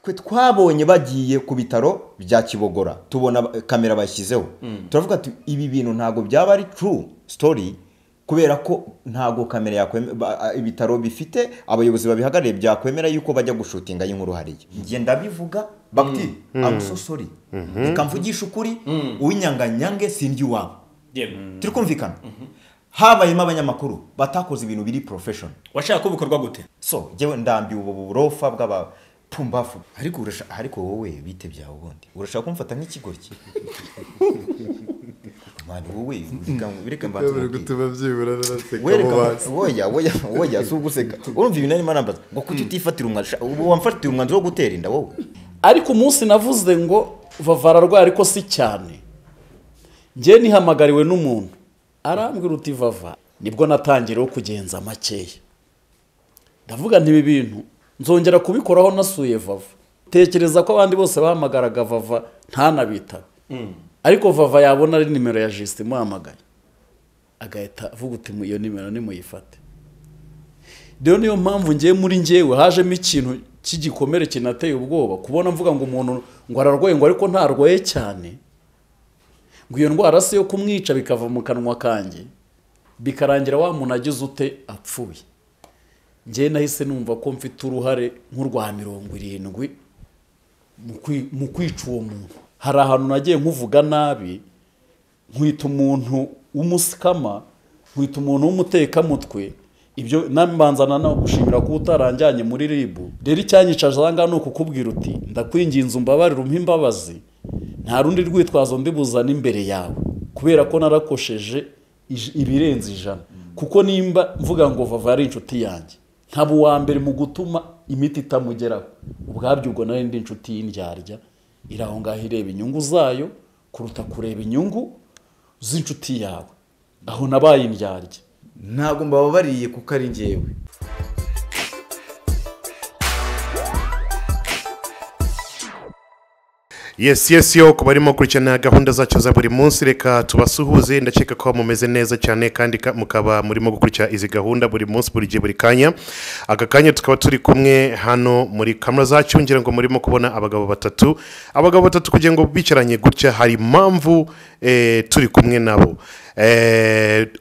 twe twabonye bagiye ku bitaro bya Kibogora tubona kamera bashyizeho turavuga ati ibi bintu ntago byaba ari true story kubera ko ntago kamera yakwemera ibitaro bifite abayobozi babihagarariye byakwemera yuko bajya gushutinga y'inkuru hariye ngiye ndabivuga bakti I'm so sorry ikamvugisha ukuri uwinyanganyange sindi wabo turi kumvikana habayemo abanyamakuru batakoze ibintu biri profession washaka ko bikorwa gute so jewe ndambi ubu burofa bw'aba pumbafu ariko wowe bite byawe ubundi urashaka kumfata nk'ikigoryi mani wowe bireka mbanze gutuma byibura naraseka woya suguseka urumva ibintu arimo nambaza ngo kuki utifatira umwanzuro ubu wamfatira umwanzuro wo gutera inda wowe ariko umunsi navuze ngo vavara rwa ariko si cyane ngiye nihamagariwe n'umuntu arambwira uti vava nibwo natangiriye kugenza makeya ndavuga nti ibi bintu nzongera kubikoraho nasuye vava tekereza ko abandi bose bahamagaraga vava ntanabitaba ariko vava yabona ari nimero ya Justin muhamagaye agahita avuga uti iyo nimero nimuyifate rero niyo mpamvu ngiye muri ngewe hajemo ikintu cy'igikomere kinateye ubwoba kubona mvuga ngo umuntu ngo ararwaye ngo ariko ntarwaye cyane ngo iyo ndwara se yo kumwica bikava mu kanwa kanjye bikarangira wa muntu agize ute apfuye ngiye nahise numva ko mfite uruhare nk'urwa 70 mu kwica uwo muntu hari ahantu nagiye nkuvuga nabi nkwita umuntu w'umusikama nkwita umuntu w'umutekamutwe ibyo nambanzana no gushimira ko utaranjyanye muri ribu rero icyanyicaje zanga no kukubwira uti ndakwinginze umbabarira umpa imbabazi nta rundi rwitwazo ndibuzana imbere yawe kubera ko narakosheje ibirenze 100 kuko nimba mvuga ngo vava ari inshuti yanjye nkaba uwa mbere mu gutuma imiti itamugeraho ubwabyo ubwo nari ndi inshuti y'indyarya iraho ngaho ireba inyungu zayo kuruta kureba inyungu z'inshuti yawe aho nabaye indyarya ntago mbababariye kuko ari ngewe Yes yo kubarimo kurikirana gahunda zacu za buri munsi reka tubasuhuze ndakeka ko mumeze neza cyane kandi mukaba murimo gukurikira izi gahunda buri munsi buri gihe buri kanya aka kanya tukaba turi kumwe hano muri kamera zacu ngira ngo murimo kubona abagabo batatu kugira ngo bicaranye gutya hari impamvu turi kumwe nabo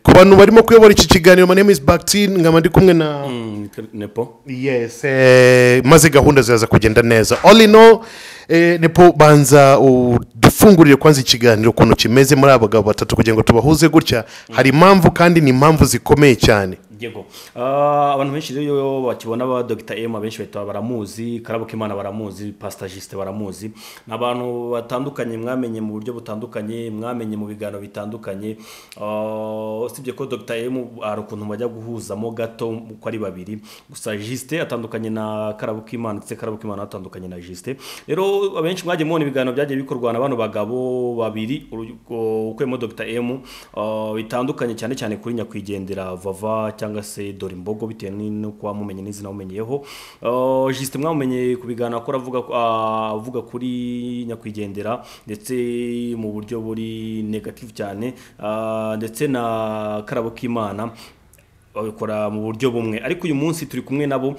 ku bantu barimo kuyobora iki kiganiro my name is Baktin ngama ndi kumwe na Nepo yes maze gahunda ziraza kugenda neza all in all Nepo banza dufungurire kwanza ikiganiro kuno kimeze muri abagabo batatu kugira ngo tubahuze gutya hari impamvu kandi ni impamvu zikomeye cyane yego abantu benshi rero bakibona ba Dr. M abenshi bahita baramuzi Karabuka Imana baramuzi Pastor Justin baramuzi nabantu batandukanye mwamenye mu buryo butandukanye mwamenye mu bigano bitandukanye usibye ko Dr. M ari ukuntu bajya guhuzamo gato uko ari babiri gusa Justin atandukanye na Karabuka Imana ndetse Karabuka Imana atandukanye na Justin rero abenshi mwaje mubona ibigano byagiye bikorwa na abantu bagabo babiri ukwemo Dr. M bitandukanye cyane kuri nyakwigendera vava cyangwa se dore imbogo bitewe n'uko wamumenye n'izina umenyeyeho Justin mwamumenye kubigana akora avuga kuri nyakwigendera ndetse mu buryo buri negative cyane ndetse na Karabuka Imana babikora mu buryo bumwe ariko uyu munsi turi kumwe nabo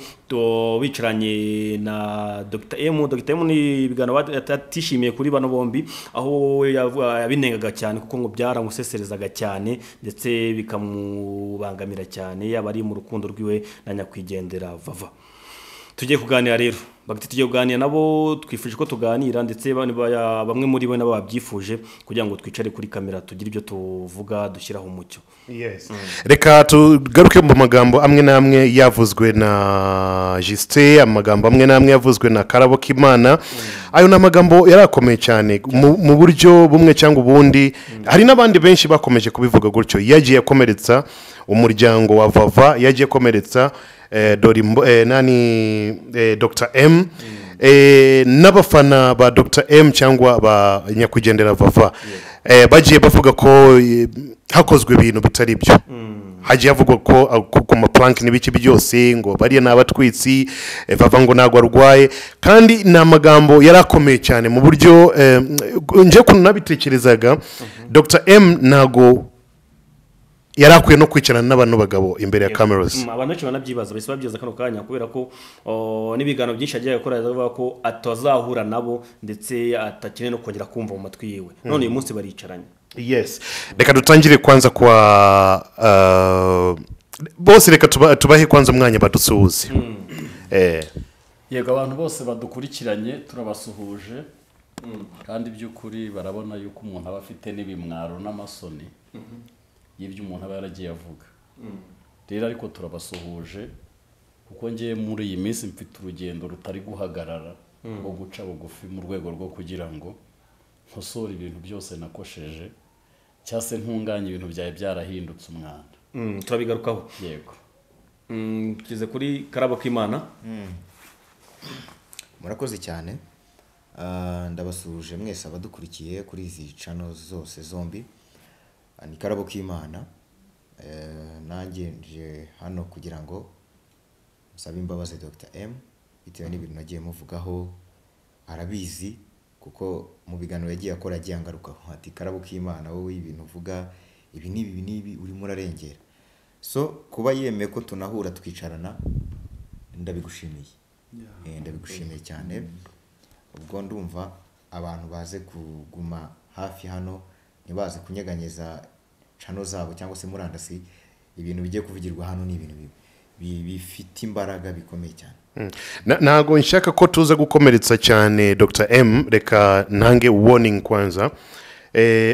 bicaranye na Dr. M ni ibigano atishimiye kuri bano bombi aho yabinengaga cyane kuko ngo byaramuseserezaga cyane ndetse bikamubangamira cyane yaba ari mu rukundo rwiwe na nyakwigendera vava tugiye kuganira rero tugiye kuganira nabo twifuje ko tuganira ndetse bamwe muri bo nabo babyifuje kugira ngo twicare kuri kamera tugire ibyo tuvuga dushyiraho umucyo yes reka tugaruke mu magambo amwe namwe yavuzwe na Justin amagambo amwe namwe yavuzwe na Karabuka Imana ayo namagambo yarakomeye cyane mu buryo bumwe cyangwa ubundi hari nabandi benshi bakomeje kubivuga gutyo yagiye akomeretsa umuryango wa vava yagiye akomeretsa Dr. M n'abafana ba Dr. M cyangwa ba nyakwigendera vava bagiye bavuga ko hakozwe ibintu bitari byo hagiye havugwa ko ku maplank n'ibiki byose ngo bariya nabatwitsi vava ngo nagwa rwaye kandi namagambo yarakomeye cyane mu buryo nje kunabitekerezaga Dr. M nago yari akwiye no kwicarana n'abantu bagabo imbere ya cameras. Abantu benshi banabyibaza bahise babyibaza kano kanya kubera ko n'ibiganiro byinshi agiye gukora avuga ko atazahura nabo ndetse atakeneye no kongera kumva mu matwi yiwe none uyu munsi baricaranye. Yes, reka dutangire kwanza kwa bose, reka tubahe kwanza umwanya badusuhuze. Yego, abantu bose badukurikiranye turabasuhuje kandi by'ukuri barabona yuko umuntu aba afite n'ibimwaro n'amasoni y'ibyo umuntu aba yaragiye avuga. Rero ariko turabasuhuje kuko ngiye muri iyi minsi mfite urugendo rutari guhagarara rwo guca bugufi mu rwego rwo kugira ngo nkosore ibintu byose nakosheje cyangwa se ntunganye ibintu byawe byarahindutse umwanda. Turabigarukaho. Yego. Kize kuri Karabo k'Imana. Murakoze cyane. Ndabasuhuje mwese abadukurikiye kuri izi channel zose zombi. Ni Karabo k'Imana. Nanjye nje hano kugira ngo musabe imbabazi Dr. M bitewe n'ibintu nagiye muvugaho, arabizi kuko mu biganiro yagiye akora yagiye angarukaho ati Karabo k'Imana wowe ibintu uvuga ibi nibi urimo urarengera. So kuba yemeye ko tunahura twicarana ndabigushimiye. Ndabigushimiye cyane. Ubwo ndumva abantu baze kuguma hafi hano ntibaze kunyeganyeza channel zabo cyangwa se murandasi, ibintu bigiye kuvugirwa hano ni ibintu bifite imbaraga bikomeye cyane. Ntago nshaka ko tuza gukomeretsa cyane Dr. M, reka ntange warning kwanza.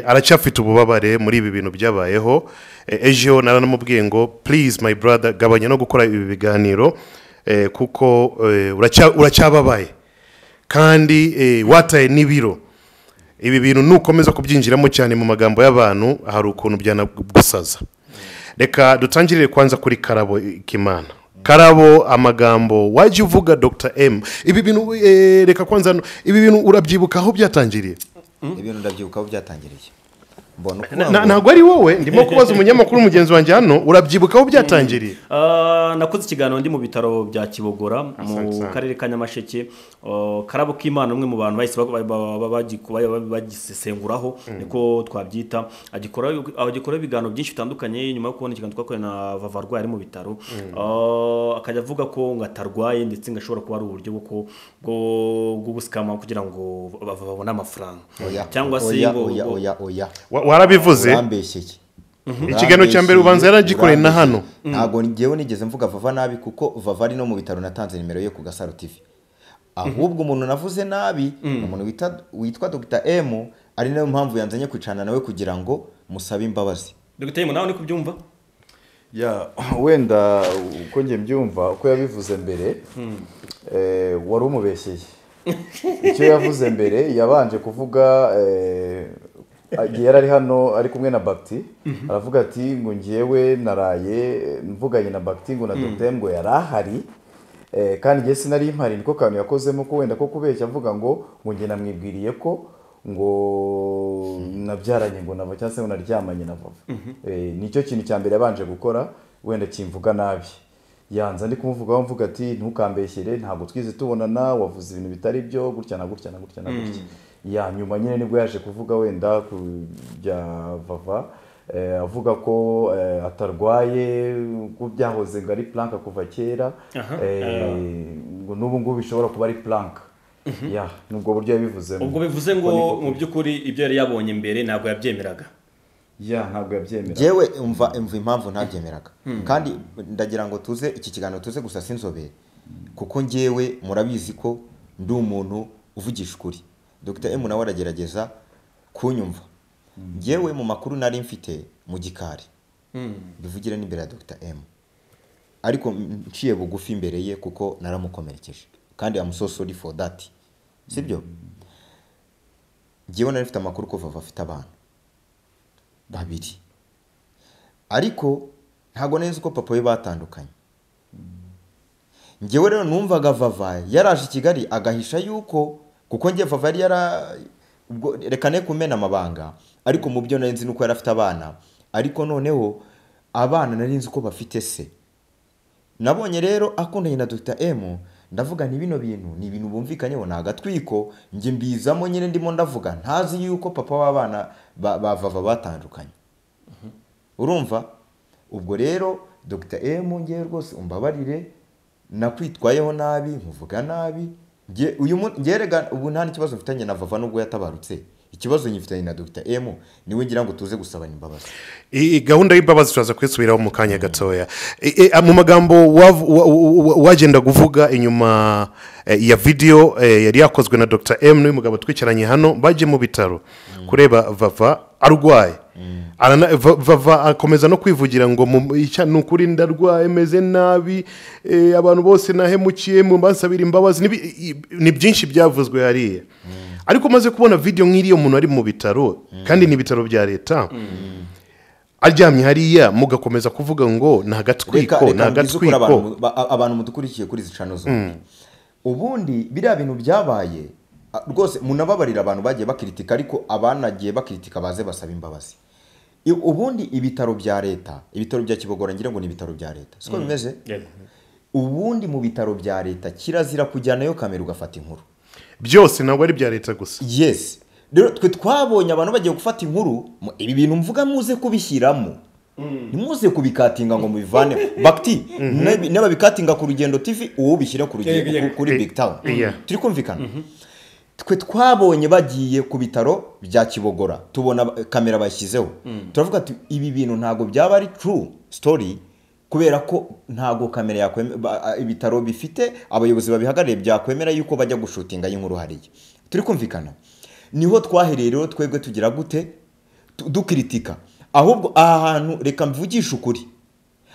Aracyafite ububabare muri ibi bintu byabayeho. Ejo naranamubwiye ngo please my brother gabanya no gukora ibi biganiro kuko uracyababaye kandi wataye n'ibiro. Ibi bintu nukomeza kubyinjiramo cyane mu magambo y'abantu hari ukuntu byanagusaza. Reka dutangirire kwanza kuri Karabo k'Imana. Karabo, amagambo waje uvuga Dr. M, ibi bintu reka kwanza ibi bintu urabyibuka aho byatangiriye? Ibintu ndabyibuka aho byatangiriye. Ntabwo ari wowe, ndimo kubaza umunyamakuru mugenzi wanjye hano, urabyibuka aho byatangiriye? Nakoze ikiganiro ndi mu bitaro bya Kibogora mu karere ka Nyamasheke. Karabo k'Imana umwe mu bantu bahise bagisesenguraho niko twabyita, agikora ibiganiro byinshi bitandukanye. Nyuma yo kubona ikiganiro twakoreye na Vava arwaye ari mu bitaro, akajya avuga ko ngatarwaye ndetse ngashobora kuba ari uburyo bw'ubusikama kugira ngo babone amafaranga cyangwa se warabivuze. Ikiganiro cya mbere ubanza yaragikoreye na hano. Ntago ngewe nigeze mvuga Vava nabi kuko Vava ari no mu bitaro natanze nimero ye ku Gasaro TV. Ahubwo umuntu navuze nabi umuntu witwa Dr. M, ari nayo mpamvu yanzanye kwicana nawe kugira ngo musabe imbabazi. Dr. M nawe ni kubyumva? Ya wenda uko ngiye mbyumva uko yabivuze mbere wari umubeshyeye. Icyo yavuze mbere yabanje kuvuga yari ari hano ari kumwe na Bakti, aravuga ati ngo ngiyewe naraye mvuganye na Bakti ngo na Dr. M ngo yarahari kandi ngiye sinari impari, niko kantu yakozemo ko wenda ko kubeshya avuga ngo ngiye namwibwiriye ko ngo nabyaranye ngo nava cyangwa se ngo naryamanye na Vava. Nicyo kintu cya mbere yabanje gukora wenda kimvuga nabi. Yanza ndi kumuvugaho mvuga ati ntukambeshyere, ntabwo twize tubonana, wavuze ibintu bitari byo gutya na gutya na gutya na gutya. Ya nyuma nyine nibwo yaje kuvuga wenda kujya Vava avuga ko atarwaye, ko byahoze ngo ari plank kuva kera, ngo n'ubu ngubu bishobora kuba ari plank. Ya nubwo buryo yabivuzemo. Ubwo bivuze ngo mu by'ukuri ibyo yari yabonye mbere ntabwo yabyemeraga. Ya ntabwo yabyemeraga. Jewe umva impamvu ntabyemeraga. Kandi ndagira ngo tuze iki kiganiro tuze gusa sinzobere kuko ngewe murabizi ko ndi umuntu uvugisha ukuri. Dr. M nawe aragerageza kunyumva. Ngewe mu makuru nari mfite mu gikari bivugira n'imbere ya Dr. M, ariko nciye bugufi imbere ye kuko naramukomerekeje kandi I'm so sorry for that. Sibyo? Ngewe nari mfite amakuru ko Vava afite abana babiri, ariko ntago neza uko papa we batandukanye. Ngewe rero numvaga Vava yaraje Kigali agahisha yuko kuko ngiye Vava yari reka ne kumena amabanga, ariko mu byo nari nuko yari afite abana, ariko noneho abana nari nzi ko bafite se. Nabonye rero akundanye na Dr. M, ndavuga ni bino bintu ni ibintu bumvikanyeho na gatwiko nge mbizamo nyine ndimo ndavuga ntazi yuko papa w'abana ba Vava batandukanye. Urumva ubwo rero Dr M ngiye rwose umbabarire nakwitwayeho nabi nkuvuga nabi ngerega ubu nta n'ikibazo mfitanye na Vava nubwo yatabarutse ikibazo nyifitanye na Dr M niwe ngira ngo tuze gusabana imbabazi. Gahunda y'imbabazi turaza kwisubiraho mu kanya gatoya. Mu magambo wagenda kuvuga inyuma ya video yari yakozwe na Dr M n'uyu mugabo twicaranye hano baje mu bitaro kureba Vava arwaye. Vava akomeza no kwivugira ngo nukuri ndarwaye meze nabi abantu bose nahemukiye mu mbasabira imbabazi ni byinshi byavuzwe hariya. Ariko maze kubona video nk'iriyo umuntu ari mu bitaro kandi ni bitaro bya leta aryamye hariya mugakomeza kuvuga ngo nagatwiko abantu mudukurikiye kuri zicano zo ubundi biriya bintu byabaye rwose munababarira abantu bagiye bakritika ariko abanagiye bakritika baze basaba imbabazi. Ubundi ibitaro bya leta ibitaro bya Kibogora ngira ngo ni ibitaro bya leta siko bimeze ubundi mu bitaro bya leta kirazira kujyanayo kamera ugafata inkuru byose ntabwo ari bya leta gusa. Yes rero twe twabonye abantu bagiye gufata inkuru ibi bintu mvuga muze kubishyiramo ntimuze kubikatinga ngo mubivane bakti neba bikatinga ku Rugendo TV uwo bishyira ku Rugendo kuri Big Town turi kumvikana. Twe twabonye bagiye ku bitaro bya Kibogora tubona kamera bashyizeho turavuga ati ibi bintu ntago byaba ari true story kubera ko ntago kamera yakwemera ibitaro bifite abayobozi babihagarariye byakwemera yuko bajya gushutinga y'inkuru hariye turi kumvikana. Niho twahereye rero twebwe tugira gute dukritika ahubwo aha hantu reka mvugisha ukuri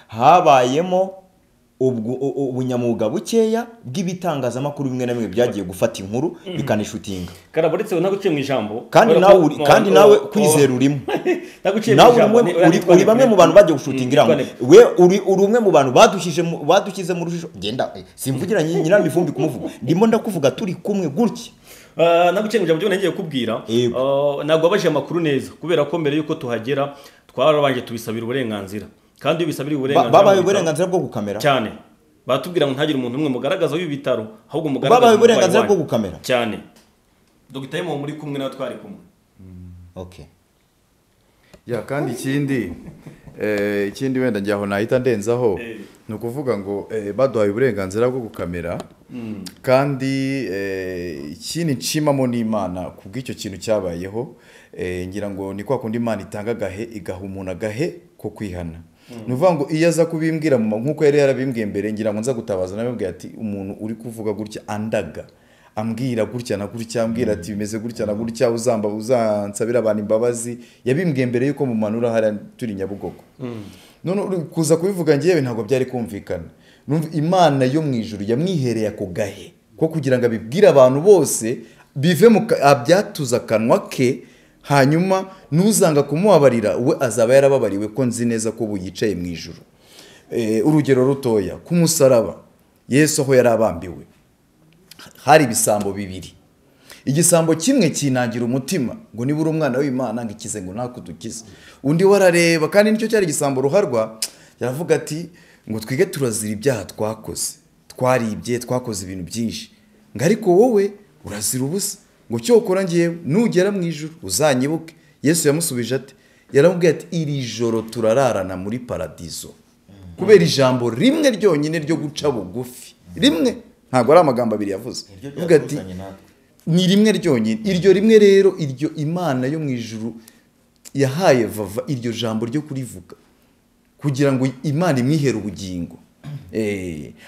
habayemo ubunyamuga bukeya bw'ibitangazamakuru bimwe na bimwe byagiye gufata inkuru bikanishutinga karaboretse ntaguciye mu ijambo kandi nawe kwizera urimo nawe uri bamwe mu bantu bagiye gushutinga irango we uri umwe mu bantu badushyize mu rujijo genda simvugira nyiramivumbi kumuvuga ndimo ndakuvuga turi kumwe gutya naguciye mu ijambo ngiye kubwira ntabwo abaje amakuru neza kubera ko mbere yuko tuhagera twarabanje tubisabira uburenganzira kandi bisabira uburenganzira babaye uburenganzira bwo gukamera cyane batubwira ngo ntagire umuntu umwe mugaragaza w'ibitaro ahubwo mugaragaza babaye uburenganzira bwo gukamera cyane Dr M muri kumwe na twari kumwe okay ya kandi ikindi wenda njyaho nahita ndenzaho ni ukuvuga ngo baduhaye uburenganzira bwo gukamera kandi ikindi nshimamo n'Imana kubw'icyo kintu cyabayeho ngira ngo ni kwa kundi Imana itanga gahe igaha umuntu agahe ko kwihana. Nuvuga ngo iyo aza kubimbwira nkuko yari yarabimbwiye mbere ngira ngo nza gutabaza nabibwiye ati umuntu uri kuvuga gutya andaga ambwira gutya na gutya ambwira ati bimeze gutya na gutya uzansabira abantu imbabazi yabimbwiye mbere yuko mu manura hari turi Nyabugogo none kuza kubivuga ngiye ntabwo byari kumvikana. Numva Imana yo mu ijuru yamwihereye ako gahe ko kugira ngo abibwire abantu bose bive mu abyatuza kanwa ke hanyuma nuzanga kumubabarira we azaba yarababariwe ko nzi neza ko buyicaye mu ijuru. Urugero rutoya ku musaraba Yesu aho yarabambiwe hari ibisambo bibiri igisambo kimwe kinangira umutima ngo nibura umwana w'Imana ngikize ngo nakudukize undi warareba kandi nicyo cyari igisambo ruharwa yaravuga ati ngo twige turazira ibyaha twakoze twaribye twakoze ibintu byinshi ngo ariko wowe urazira ubusa ngo cyokora ngiye nugera mu ijuru uzanyibuke. Yesu yamusubije ati yaramubwiye ati iri joro turararana muri paradizo kubera ijambo rimwe ryonyine ryo guca bugufi rimwe ntabwo ari amagambo abiri yavuze avuga ati ni rimwe ryonyine iryo rimwe rero iryo Imana yo mu ijuru yahaye Vava iryo jambo ryo kurivuga kugira ngo Imana imwihere ubugingo.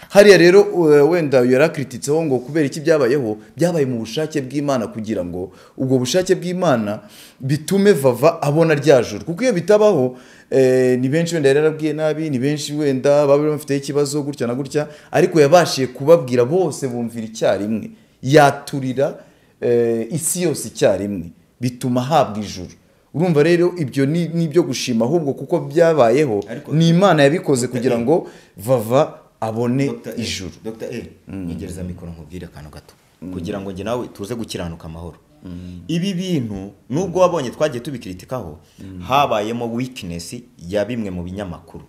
Hariya rero wenda yarakrititseho ngo kubera iki byabayeho byabaye mu bushake bw'Imana kugira ngo ubwo bushake bw'Imana bitume Vava abona rya juru kuko iyo bitabaho ni benshi wenda yarabwiye nabi ni benshi wenda baba bafite ikibazo gutya na gutya ariko yabashiye kubabwira bose bumvira icyarimwe yaturira isi yose icyarimwe bituma habwa ijuru. Urumva rero ibyo ni byo gushima ahubwo kuko byabayeho ni Imana yabikoze kugira ngo Vava abone ijuru. Dr nyegereza mikoro nkubwire akantu gato kugira ngo nge nawe tuze gukiranuka amahoro. Ibi bintu nubwo wabonye twagiye tubikritikaho habayemo weakness ya bimwe mu binyamakuru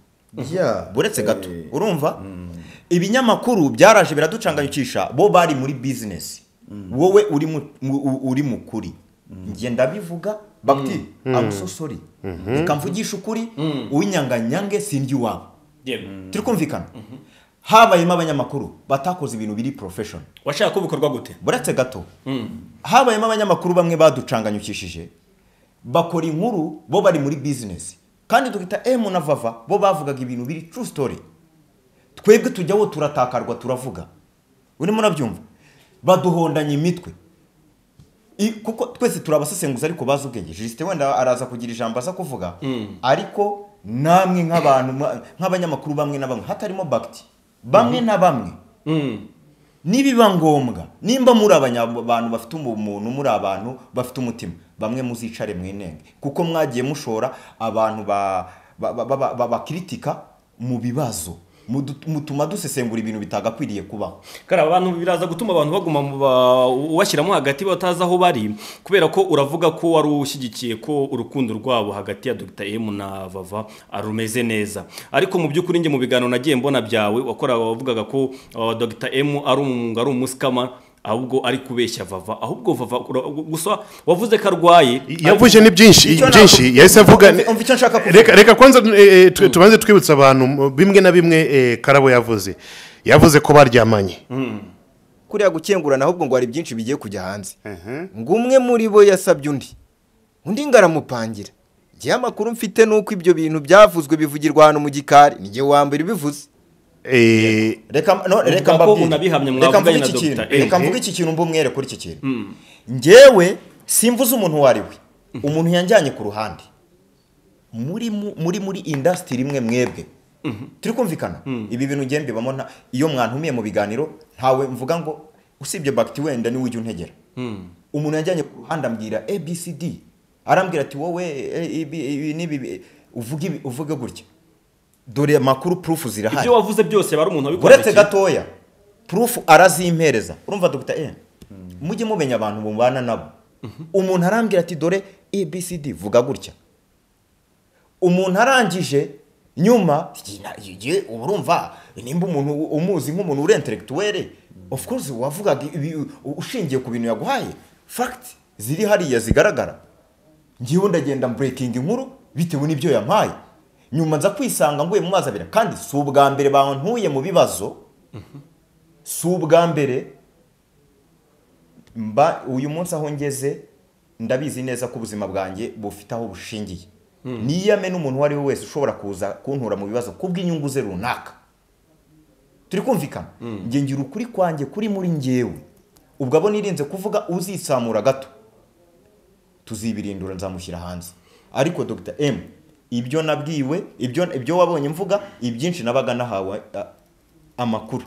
buretse gato urumva ibinyamakuru byaraje biraducanganyukisha bo bari muri business wowe uri mukuri njye ndabivuga bakti I'm so sorry reka mvugisha ukuri uw'inyanganyange sindi iwabo turi kumvikana habayemo abanyamakuru batakoze ibintu biri profession washaka ko bikorwa gute buretse gato habayemo abanyamakuru bamwe baducanganyukishije bakora inkuru bo bari muri business kandi Dr M na Vava bo bavugaga ibintu biri true story twebwe tujyaho turatakarwa turavuga urimo nabyumva baduhondanye imitwe kuko twese turabasesenguza ariko bazi ubwenge Justin wenda araza kugira ijambo aza kuvuga ariko namwe nk'abantu nk'abanyamakuru bamwe na bamwe hatarimo bakti bamwe na bamwe nibiba ngombwa nimba muri abantu bafite umuntu muri abantu bafite umutima bamwe muzicare mwenenge kuko mwagiye mushora abantu bakritika mu bibazo mutuma dusesengura ibintu bitagakwiriye kubaho kara abantu biraza gutuma abantu baguma washyiramo hagati bataza aho bari kubera ko uravuga ko wari ushyigikiye ko urukundo rwabo hagati ya Dr M na Vava arumeze neza ariko mu by'ukuri nge mu biganiro nagiye mbona byawe wakora wavugaga ko Dr M ari umusikama ahubwo ari kubeshya Vava ahubwo Vava gusa wavuze ko arwaye yavuje ni byinshi yahise avuga reka kwanza tubanze twibutsa abantu bimwe na bimwe Karabo yavuze ko baryamanye kuriya gukengurana ahubwo ngo hari byinshi bigiye kujya hanze ngo umwe muri bo yasabye undi ngaramupangira ngiye amakuru mfite nuko ibyo bintu byavuzwe bivugirwa hano mu gikari nige wambere bivuze reka mvuge iki kintu mbumwere kuri iki kintu ngewe simvuze umuntu wariwe umuntu yanjyanye ku ruhande muri industry imwe mwebwe turi kumvikana ibi bintu ngiye mbibamo iyo mwantumiye mu biganiro ntawe mvuga ngo usibye bakti wenda ni ujye untegera umuntu yanjyanye ku ruhande ambwira ABCD arambwira ati wowe nibi uvuge gutya dore makuru proof zirahari ibyo wavuze byose bari umuntu abikora uretse gatoya proof arazimpereza urumva Dr M mujye mubenya abantu bumvana nabo umuntu arambwira ati dore ABCD vuga gutya umuntu arangije nyuma urumva nimba umuntu umuzi nk'umuntu uri intellectuel of course wavugaga ushingiye ku bintu yaguhaye fact ziri hariya zigaragara ngiye ndagenda breaking inkuru bitewe n'ibyo yampaye nyuma nza kwisanga nguye mu mazi abira kandi si ubwa mbere bantuye mu bibazo si ubwa mbere uyu munsi aho ngeze ndabizi neza ko ubuzima bwanjye bufite aho bushingiye niyame n'umuntu wari we wese ushobora kuza kuntura mu bibazo kubw'inyungu ze runaka turi kumvikana nge ngira ukuri kwanjye kuri muri ngewe ubwo abo nirinze kuvuga uzisamura gato tuzibirindura nzamushyira hanze ariko Dr M ibyo nabwiwe ibyo wabonye mvuga ibyinshi nabaga nahawe amakuru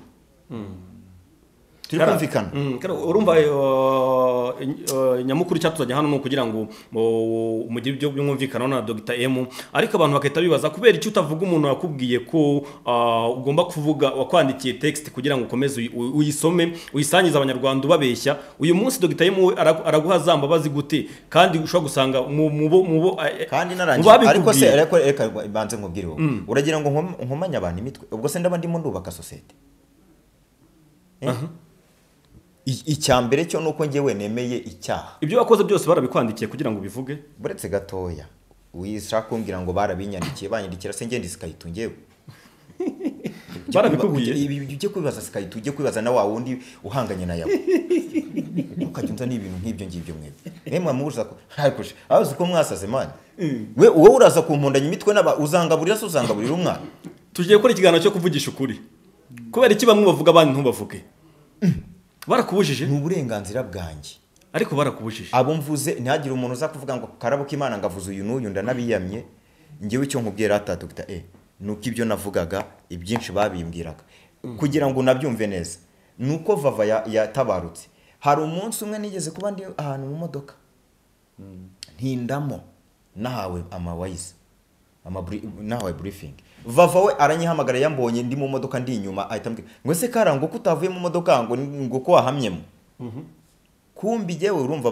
turi kumvikana urumva nyamukuru cyatuzanye hano no kugira ngo umugire ibyo byumvikana na Dr M ariko abantu bakahita bibaza kubera icyo utavuga umuntu yakubwiye ko ugomba kuvuga wakwandikiye text kugira ngo ukomeze uyisome uyisangiza abanyarwanda ubabeshya uyu munsi Dr M araguha zambabazi gute kandi ushobora gusanga mubo kandi narangiye ariko se reka banze nkubwire wowe uragira ngo nkomanya abantu imitwe ubwo se ndaba ndimo ndubaka societe icyambere cyo nuko ngewe nemeye icyaha ibyo wakoze byose barabikwandikiye kugira ngo bivuge buretse gatoya wishaka kumbwira ngo barabinyandikiye banyandikira se ngende Skype ngewe barabikubwiye ibi ujye kubibaza Skype ujye kubibaza na wa wundi uhanganye na yawe ukajunza n'ibintu nk'ibyo ngibyo mwebwe mwamubuza ko hakushe abazi ko mwasaze mani wowe uraza kumpondanya imitwe naba uzangaburira se uzangaburira umwana tugiye gukora ikiganiro cyo kuvugisha ukuri kubera iki bamwe bavuga abandi ntubavuge barakubujije ni uburenganzira bwanjye ariko barakubujije abo mvuze ntihagire umuntu uza kuvuga ngo Karabo k'Imana ngavuze uyu n'uyu ndanabiyamye ngewe icyo nkubwira ata Dr nuko ibyo navugaga ibyinshi babimbwiraga kugira ngo nabyumve neza nuko Vava yatabarutse hari umunsi umwe nigeze kuba ndi ahantu mu modoka ntindamo nahawe amawayize nahawe briefing Vava we aranyihamagara yambonye ndi mu modoka ndi inyuma ahita mbwira ngo se Karango kutavuye mu modoka ngo ko wahamyemo kumbi jewe urumva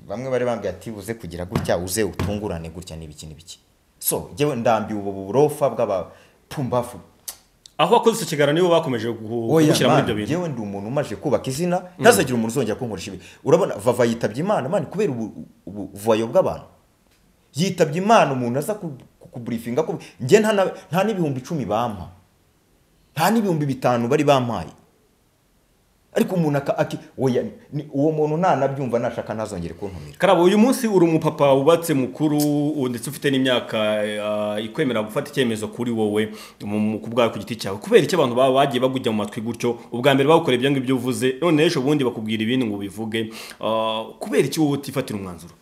bamwe bari bambye ati uze kugira gutya uze utungurane gutya n'ibiki so jewe ndambiye ubu burofa bw'abapumbafu aho wakoze icyo kiganiro nibo bakomeje gushyira muri ibyo bintu. yewe ndi umuntu umaze kubaka izina ntazagire umuntu uzongera kunkoresha ibi. Urabona Vava yitabye Imana mani kubera ubuvayo bw'abantu. Yitabye Imana umuntu aza kuburifinga ko njye nta n'ibihumbi 10 bampa, nta n'ibihumbi 5 bari bampaye, ariko umuntu oya uwo muntu ntanabyumva nashaka ntazongere kuntumira. Karabo uyu munsi uri umupapa wubatse mukuru ndetse ufite n'imyaka ikwemera gufata icyemezo kuri wowe ku bwawe ku giti cyawe, kubera icyo abantu bagiye bagujya mu matwi gutyo ubwa mbere bagukora ibyo ngibyo uvuze none ejo bundi bakubwira ibindi ngo bivuge, kubera iki wowe utifatira umwanzuro?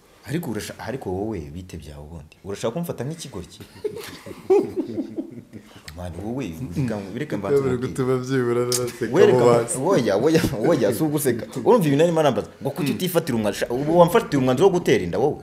Ariko wowe bite byawe ubundi urashaka kumfata nk'ikigoryi? Mani wowe bireka mbanza gutuma byibura naraseka woya si uguseka. Urumva ibintu arimo arambaza ngo kuki utifatira umwanzuro? Ubu wamfatira umwanzuro wo gutera inda wowe?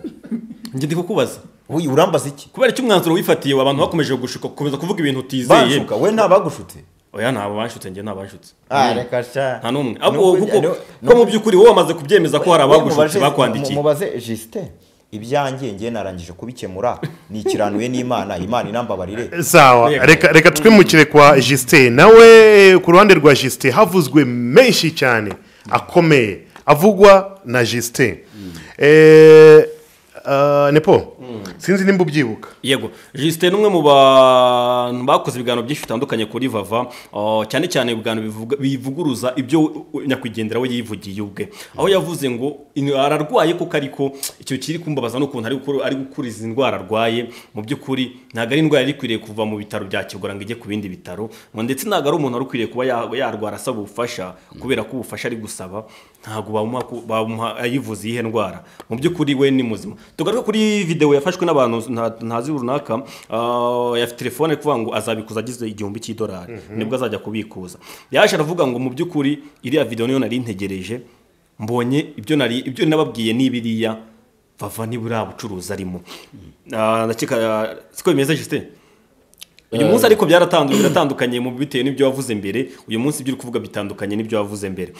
Njye ndi kukubaza wowe urambaza iki? Kubera icyo umwanzuro wifatiye abantu bakomeje gushuka gukomeza kuvuga ibintu utizeye. Banshuka we ntabagushutse? Oya ntabwo banshutse, njye ntabanshutse. Reka sha nta numwe abo kuko mu by'ukuri wowe wamaze kubyemeza ko hari abagushutse bakwandikiye. Mubaze Justin ibyanjye ngiye narangije kubikemura ni ikiranuye n'Imana, Imana inambabarire. Sawa, reka twimukire kwa Justin. Nawe ku ruhande rwa Justin havuzwe menshi cyane akomeye avugwa na Justin. Nepo sinzi nimba ubyibuka. Yego Justin umwe mu bantu bakoze ibiganiro byinshi bitandukanye kuri Vava, cyane cyane ibiganiro bivuguruza ibyo nyakwigendera we yivugiye ubwe, aho yavuze ngo ararwaye kuko ariko icyo kiri kumbabaza n'ukuntu ari gukuriza indwara arwaye mu by'ukuri ntago ari indwara ikwiriye kuva mu bitaro bya Kigora ngo ijye ku bindi bitaro, ngo ndetse ntago ari umuntu ari ukwiriye kuba yarwara asaba ubufasha, kubera ko ubufasha ari gusaba ntago bamuha ayivuze ihe ndwara. Mu by'ukuri we ni muzima. Tugaruka kuri video yafashwe n'abantu ntazi runaka, yafite telefone kuvuga ngo azabikuza agize $1,000 nibwo azajya kubikuza. Yaje aravuga ngo mu by'ukuri iriya video niyo nari ntegereje, mbonye ibyo nababwiye n'ibiriya Vava nibura bucuruza arimo. Ndakeka siko bimeze Justin. Uyu munsi ariko biratandukanye mu bitewe n'ibyo wavuze mbere. Uyu munsi ibyo uri kuvuga bitandukanye n'ibyo wavuze mbere.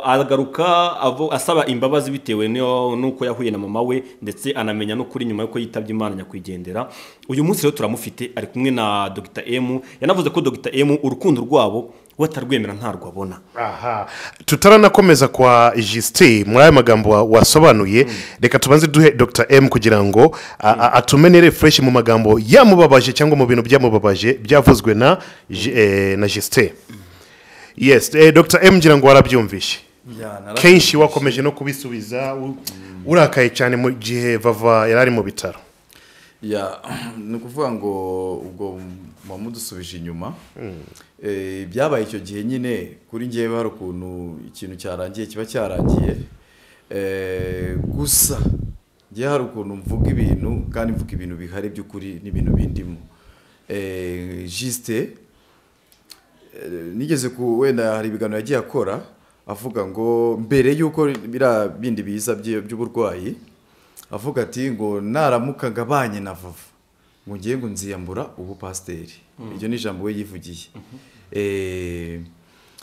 Aragaruka asaba imbabazi bitewe n'uko yahuye na mama we ndetse anamenya no kuri nyuma yuko yitabye Imana nyakwigendera. Uyu munsi rero turamufite ari kumwe na Dr M. Yanavuze ko Dr M urukundo rwabo watarwemera ntarwo abona. Aha, tutaranakomeza kwa Justin muri aya magambo wasobanuye, reka tubanze duhe Dr M kugira ngo atumenere fresh mu magambo yamubabaje cyangwa mu bintu byamubabaje byavuzwe na Justin. Yes, Dr M ngira ngo warabyumvishe. Kenshi wakomeje no kubisubiza urakaye cyane mu gihe Vava yarari mu bitaro. Ni ukuvuga ngo ubwo mudusubije inyuma byabaye icyo gihe nyine kuri ngewe hari ukuntu ikintu cyarangiye kiba cyarangiye, gusa ngewe hari ukuntu mvuga ibintu kandi mvuga ibintu bihari by'ukuri n'ibintu bindimo. Justin nigeze wenda hari ibiganiro yagiye akora avuga ngo mbere y'uko bira bindi biza by'uburwayi avuga ati ngo naramuka ngabanye na Vava ngo ngiye ngo nziyambura ubu pasiteri. Iryo ni ijambo we yivugiye.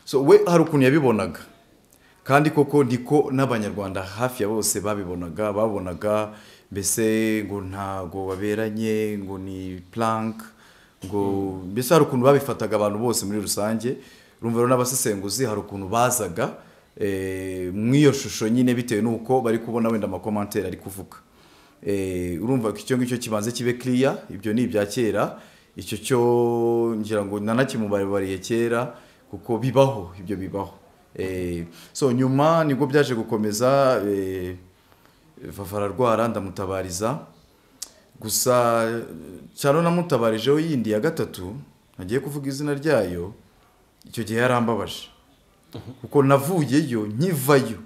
So we hari ukuntu yabibonaga kandi koko ndiko n'abanyarwanda hafi ya bose babonaga mbese ngo ntago baberanye, ngo ni plank, ngo mbese hari ukuntu babifataga abantu bose muri rusange. Urumva rero n'abasesenguzi hari ukuntu bazaga mw'iyo shusho nyine bitewe n'uko bari kubona wenda amakomantere ari kuvuga. Urumva icyo ngicyo kibanze kibe clear, ibyo ni ibya kera, icyo cyo ngira ngo nanakimubariye kera kuko bibaho, ibyo bibaho. So nyuma nibwo byaje gukomeza, Vava ararwara ndamutabariza, gusa cyano namutabarijeho yindi ya gatatu nagiye kuvuga izina ryayo, icyo gihe yarambabaje kuko navuyeyo nkivayo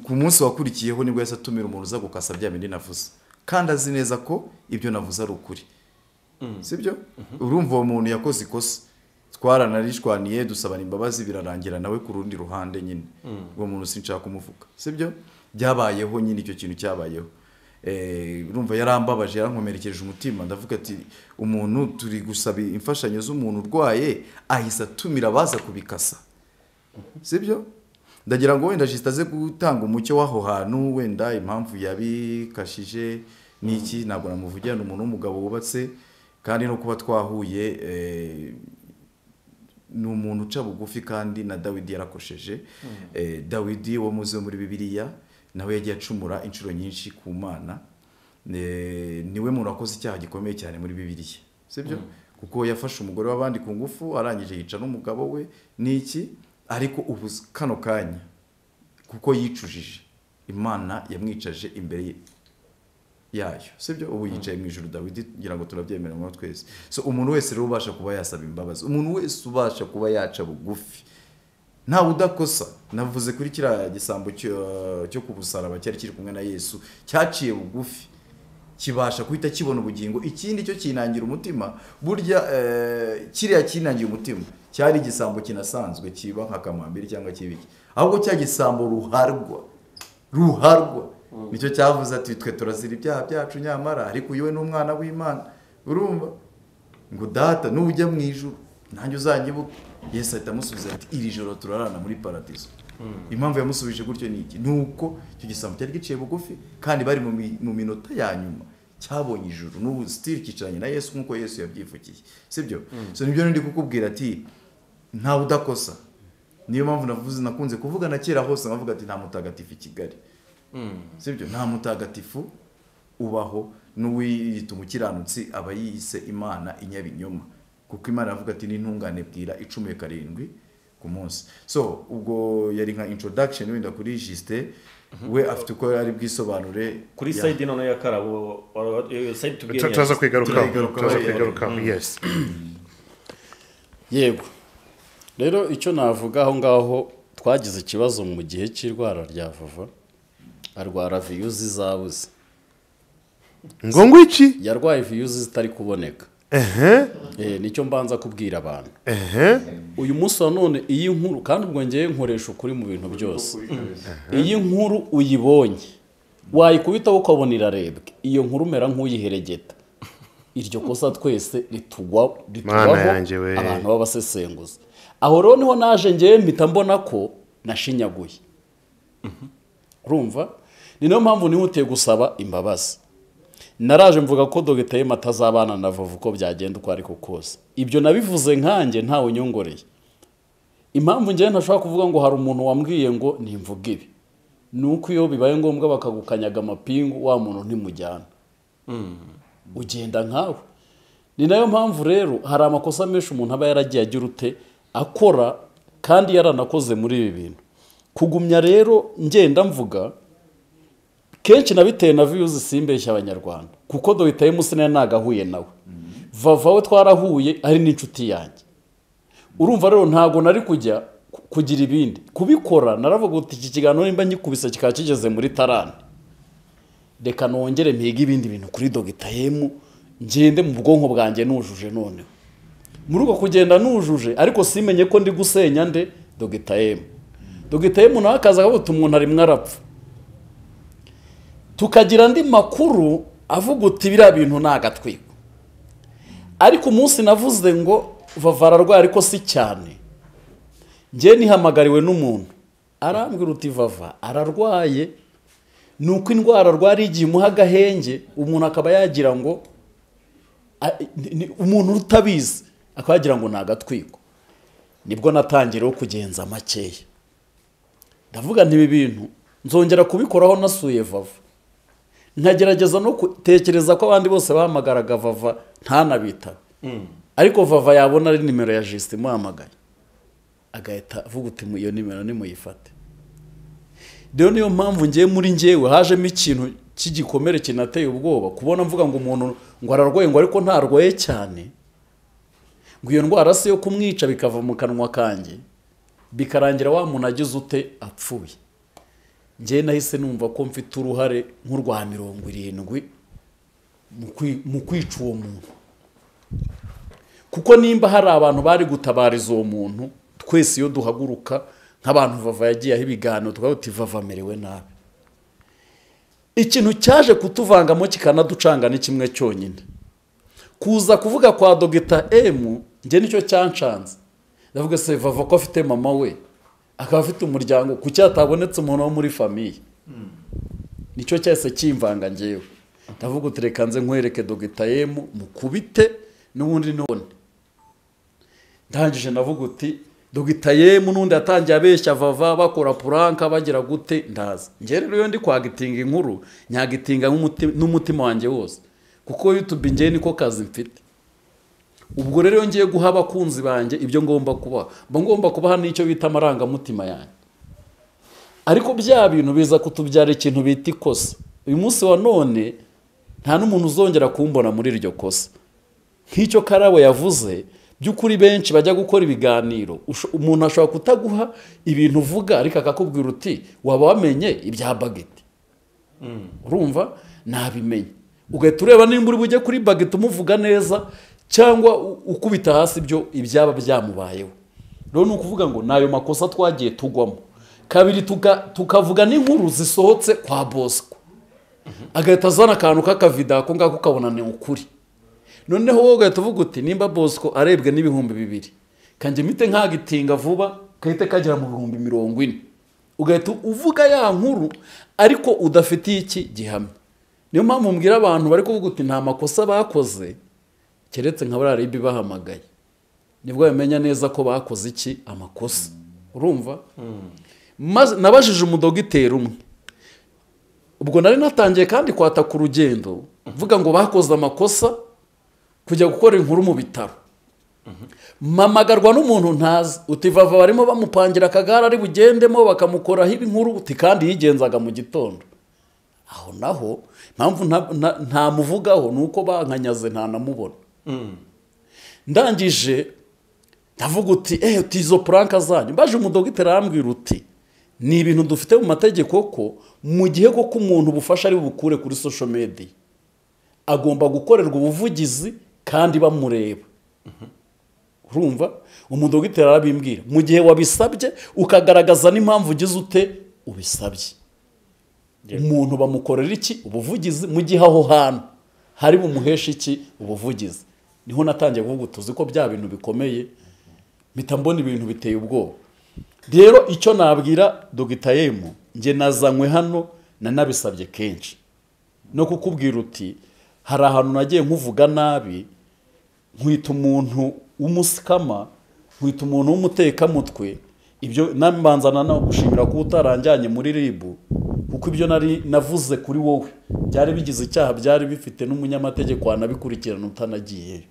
ku munsi wakurikiyeho nibwo yasa atumira umuntu uza gukasa bya bindi navuze kandi azi neza ko ibyo navuze ari ukuri. Sibyo? Urumva uwo muntu yakoze ikosa, twaranarishwaniye dusabana imbabazi birarangira nawe ku rundi ruhande nyine. Uwo muntu sinshaka kumuvuga. Sibyo? Byabayeho nyine icyo kintu cyabayeho. Urumva yarambabaje yarankomerekeje umutima, ndavuga ati umuntu turi gusaba imfashanyo z'umuntu urwaye ahisa atumira baza kubikasa. Sibyo? Ndagira ngo wenda Justin gutanga umucyo waho hantu wenda impamvu yabikashije niki, ntabwo namuvugirana umuntu w'umugabo wubatse kandi no kuba twahuye ni umuntu uca bugufi kandi na Dawidi yarakosheje Dawidi wo muze muri Bibiliya nawe yagiye acumura inshuro nyinshi ku Mana niwe muntu wakoze icyaha gikomeye cyane muri Bibiliya sibyo kuko yafashe umugore w'abandi ku ngufu arangije yica n'umugabo we niki ariko ubu kano kanya kuko yicujije Imana yamwicaje imbere yayo sibyo ubu yicaye mu ijuru Dawidi ngira ngo turabyemera ngo twese so umuntu wese rero ubasha kuba yasaba imbabazi umuntu wese ubasha kuba yaca bugufi nta udakosa navuze kuri kira gisambo cyo kubusaraba cyari kiri kumwe na Yesu cyaciye bugufi kibasha kuhita kibona ubugingo ikindi cyo kinangira umutima burya kiriya kinangiye umutima cyari igisambo kinasanzwe kiba nka kamambiri cyangwa kibiki ahubwo cya gisambo ruharwa nicyo cyavuze ati twe turazira ibyaha byacu nyamara ariko yewe n'umwana w'Imana urumva ngo data nujya mu ijuru nanjye uzanyibuka Yesu ahita amusubiza ati iri joro turarana muri paradiso impamvu yamusubije gutyo ni iki nuko icyo gisambo cyari giciye bugufi kandi bari mu minota ya nyuma cyabonye ijuru n'ubu still kicaranye na Yesu nkuko Yesu yabyivugiye sibyo so nibyo ndi kukubwira ati nta udakosa niyo mpamvu nakunze kuvuga na kera hose nkavuga ati nta mutagatifu i Kigali sibyo nta mutagatifu ubaho n'uwiyita umukiranutsi aba yise Imana inyabinyoma kuko Imana avuga ati n'intungane bwira 17 ku munsi so ubwo yari nka introduction wenda kuri Justin we afite uko ari bwisobanure kuri side none ya Karabo side tubwiye tuza kwigaruka yes yego rero icyo navuga aho ngaho twagize ikibazo mu gihe cy'irwara rya Vava arwara views zabuze ngo iki yarwaye views zitari kuboneka nicyo mbanza kubwira abantu uyu munsi wa none iyi nkuru kandi ubwo ngeye nkoresha ukuri mu bintu byose iyi nkuru uyibonye wayikubita ukabona irarebwe iyo nkuru mera nk'uyiheregeta iryo kosa twese ritugwaho abantu b'abasesenguzi aho rero niho naje ngeye mpita mbona ko nashinyaguye urumva ni nayo mpamvu nihutiye gusaba imbabazi naraje mvuga ko Dr M atazabana na Vava uko byagenda uko ariko kose ibyo nabivuze nkanjye ntawe unyongoreye impamvu ngeye ntashobora kuvuga ngo hari umuntu wambwiye ngo nimvuga ibi nuko iyo bibaye ngombwa bakagukanyaga amapingu wa muntu ntimujyana ugenda nkawe ni nayo mpamvu rero hari amakosa menshi umuntu aba yaragiye agira ute akora kandi yaranakoze muri ibi bintu kugumya rero ngenda mvuga kenshi nabiteye na views simbeshya abanyarwanda kuko Dr M Musina nagahuye nawe Vava we twarahuye ari n'inshuti yanjye urumva rero ntago nari kujya kugira ibindi kubikora naravuga uti iki kiganiro nimba nyikubise kikaba kigeze muri tarani reka nongere mpiga ibindi bintu kuri Dr M ngende mu bwonko bwanjye nujuje none muri uko kugenda nujuje ariko simenye ko ndi gusenya nde Dr M nawe akaza akavuga umuntu ari mwarapfa tukagira andi makuru avuga uti biriya bintu nagatwiko ariko umunsi navuze ngo Vava ararwaye ariko si cyane njye nihamagariwe n'umuntu arambwira uti Vava ararwaye nuko indwara arwara igihe imuha agahenge umuntu akaba yagira ngo umuntu utabizi akaba yagira ngo nagatwiko nibwo natangiriyeho kugenza makeya ndavuga nti ibi bintu nzongera kubikoraho nasuye Vava nkagerageza no gutekereza ko abandi bose bahamagaraga Vava ntanabita ariko Vava yabona ari nimero ya Justin muhamagaye agahita avuga uti iyo nimero nimuyifate rero niyo mpamvu ngiye muri njyewe hajemo ikintu cy'igikomere kinateye ubwoba kubona mvuga ngo umuntu ngo ararwaye ngo ariko ntarwaye cyane ngo iyo ndwara se yo kumwica bikava mu kanwa kanjye bikarangira wa muntu agize ute apfuye njye nahise numva ko mfite uruhare nk'urwa 70 mu kwica uwo muntu kuko nimba hari abantu bari gutabariza uwo muntu twese iyo duhaguruka nk'abantu Vava yagiye aho ibiganiro tukavuga uti Vava amerewe nabi ikintu cyaje kutuvangamo kikanaducanga ni kimwe cyonyine kuza kuvuga kwa Dr M njye nicyo cyanshanze ndavuga se Vava ko afite mama we akaba afite umuryango ku cyatabonetse umuntu wo muri famiye nicyo cyase kimvanga ngewe ndavuga uti reka nze nkwereke Dr M mukubite n'ubundi none ndangije navuga uti Dr Yemu n'undi yatangiye abeshya Vava bakora puranka bagira gute ndaza njye rero iyo ndi kwagitinga inkuru nyagitinga n'umutima wanjye wose kuko YouTube njye niko kazi mfite ubwo rero ngiye guha abakunzi banjye ibyo ngomba kubaha n'icyo bita amarangamutima yanjye ariko bya bintu biza kutubyara ikintu bita ikosa uyu munsi wa none nta n'umuntu uzongera kumbona muri iryo kosa nk'icyo Karabo yavuze by'ukuri benshi bajya gukora ibiganiro umuntu ashobora kutaguha ibintu uvuga ariko akakubwira uti waba wamenye ibya bageti urumva nabimenye ugahita ureba nimba uri bujye kuri bageti umuvuga neza cyangwa ukubita hasi ibyaba byamubayeho rero ni ukuvuga ngo nayo makosa twagiye tugwamo kabiri tukavuga n'inkuru zisohotse kwa Bosco agahita azana akantu k'akavida ako ngako ukabona ni ukuri noneho wowe ugahita uvuga uti nimba Bosco arebwe n'ibihumbi 2 kanjye mite nkagitinga vuba kahite kagera mu 40,000 ugahita uvuga ya nkuru ariko udafitiye iki gihamya niyo mpamvu mbwira abantu bari kuvuga uti nta makosa bakoze keretse nka bari ribi bahamagaye nibwo bamenya neza ko bakoze iki amakosa urumva nabajije umudogiteri umwe ubwo nari natangiye kandi kwata ku rugendo vuga ngo bakoze amakosa kujya gukora inkuru mu bitaro mamagarwa n'umuntu ntazi uti Vava barimo bamupangira akagara ari bugendemo bakamukoraho inkuru uti kandi yigenzaga mu gitondo aho naho impamvu nta muvugaho nuko bankanyaze nta namubona ndangije ndavuga uti izo puranka zanyu mbaje umudogiteri arambwira uti ni ibintu dufite mu mategeko ko mu gihe koko umuntu ubufasha ari bukure kuri social media agomba gukorerwa ubuvugizi kandi bamureba urumva umudogiteri arabimbwira mu gihe wabisabye ukagaragaza n'impamvu ugize ute ubisabye umuntu bamukorera iki ubuvugizi mu gihe aho hantu hari bumuhesha iki ubuvugizi niho natangiye kuvuga tuzi ko bya bintu bikomeye mpita mbona ibintu biteye ubwoba rero icyo nabwira Dr Yemu nge nazanywe hano nanabisabye kenshi no kukubwira uti hari ahantu nagiye nkuvuga nabi nkwita umuntu w'umusikama nkwita umuntu w'umutekamutwe ibyo nambanzana no gushimira ko utaranjyanye muri RIB kuko ibyo nari navuze kuri wowe byari bigize icyaha byari bifite n'umunyamategeko wanabikurikirana utanagiyeyo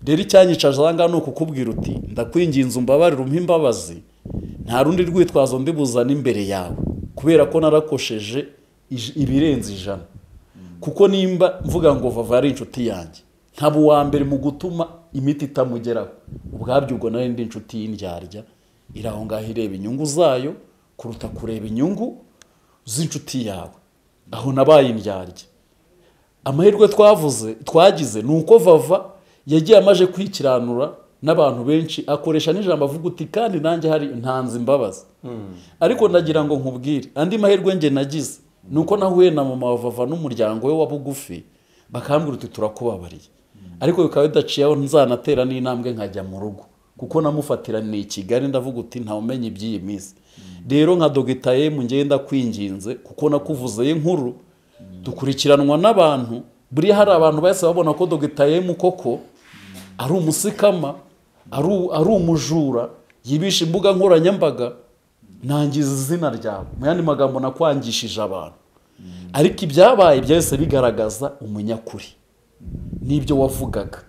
rero icyanyicaje zanga no kukubwira uti ndakwinginze umbabarire umpe imbabazi nta rundi rwitwazo ndibuzana imbere yawe kubera ko narakosheje ibirenze 100 kuko nimba mvuga ngo Vava ari inshuti yanjye nkaba uwa mbere mu gutuma imiti itamugeraho ubwabyo ubwo nari ndi inshuti y'indyarya iraho ngaho ireba inyungu zayo kuruta kureba inyungu z'inshuti yawe aho nabaye indyarya amahirwe twagize nuko Vava yagiye amaje kwikiranura n'abantu benshi akoresha n'ijambo avuga uti kandi nanjye hari ntanze imbabazi ariko ndagira ngo nkubwire andi mahirwe nge nagize nuko nahuye na mama wa Vava n'umuryango we wa bugufi bakambwira uti turakubabariye ariko bikaba bidaciyeho nzanatera n'intambwe nkajya mu rugo kuko namufatiraniye i Kigali ndavuga uti nta umenye iby'iyi minsi rero nka Dr Yemu ngenda kwinginze kuko nakuvuze inkuru dukurikiranwa n'abantu buri hari abantu bose babona ko Dr Yemu koko ari umusikama ari umujura yibisha imbuga nkoranyambaga nangiza izina ryawe mu yandi magambo nakwangishije abantu ariko ibyabaye byose bigaragaza umunyakuri n'ibyo wavugaga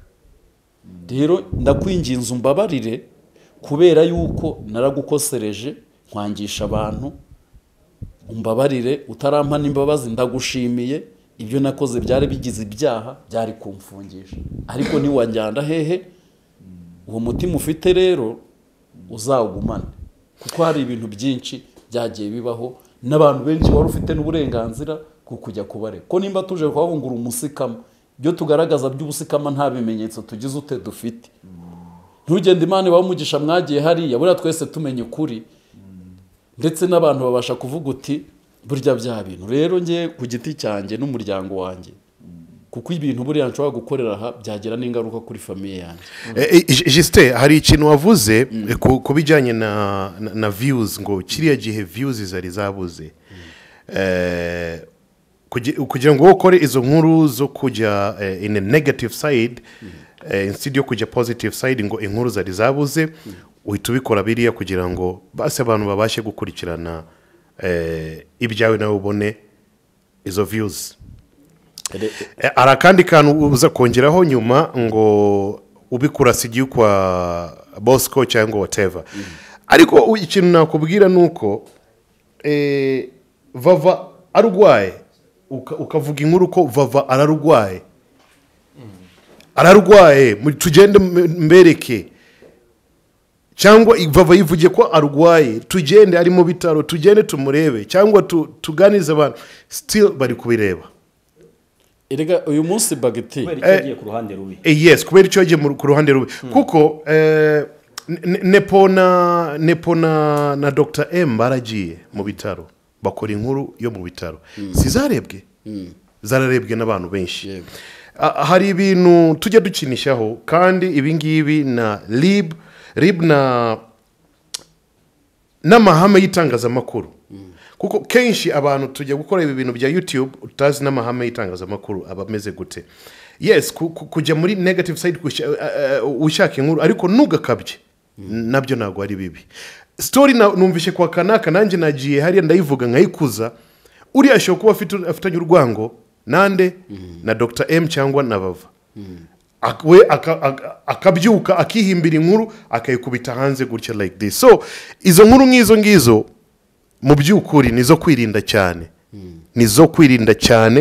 rero ndakwinginze umbabarire kubera yuko naragukosereje nkwangisha abantu umbabarire utarampa n'imbabazi ndagushimiye ibyo nakoze byari bigize ibyaha byari kumfungisha ariko niwanjyanda hehe uwo mutima ufite rero uzawugumane kuko hari ibintu byinshi byagiye bibaho n'abantu benshi wari ufite n'uburenganzira ku kujya kubare ko nimba tuje kwabungura umusikama byo tugaragaza by'ubusikama nta bimenyetso tugize ute dufite ntugende Imana bamugisha mwagiye hariya buriya twese tumenye ukuri ndetse n'abantu babasha kuvuga uti burya bya bintu rero nge ku giti cyanjye n'umuryango wanjye kuko ibintu buriya nshobora gukorera aha byagira n'ingaruka kuri famiye yanjye Justin hari ikintu wavuze ku bijyanye na views ngo kiriya gihe views zari zabuze kugira ngo ukore izo nkuru zo kujya in a negative side instead yo kujya positive side ngo inkuru zari zabuze uhita ubikora biriya kugira ngo base abantu babashe gukurikirana ibyawe nawe ubone izo views. Hari akandi kantu uza kongeraho nyuma ngo ubikura sigiye kwa Bosco cyangwa whatever. Ariko ikintu nakubwira nuko Vava arugwaye ukavuga inkuru ko Vava ararugwaye tugende mbereke cyangwa Vava yivugiye ko arugwaye tugende ari mu bitaro tugende tumurebe cyangwa tuganize abantu still bari kubireba. Erega uyu munsi bagiti yagiye ku ruhande rubi. Yes, kubera icyo yagiye ku ruhande rubi kuko Nepo na Dr. M baragiye mu bitaro bakora inkuru yo mu bitaro sizarebwe zararebwe n'abantu benshi. Hari ibintu tujya dukinishaho kandi ibingibi na rib n'amahame y'itangazamakuru kuko kenshi abantu tujya gukora ibi bintu bya YouTube utazi n'amahame y'itangazamakuru abameze gute. Yes, kujya muri negative side ushaka inkuru ariko ntugakabye nabyo ntabwo ari bibi. Story numvishe kwa kanaka nanjye nagiye hariya ndayivuga nkayikuza uri ashobora kuba afitanye urwango nande na Dr. M cyangwa na Vava we akabyuka akihimbira inkuru akayikubita hanze gutya like this. So izo nkuru ngizo mu by'ukuri nizo kwirinda cyane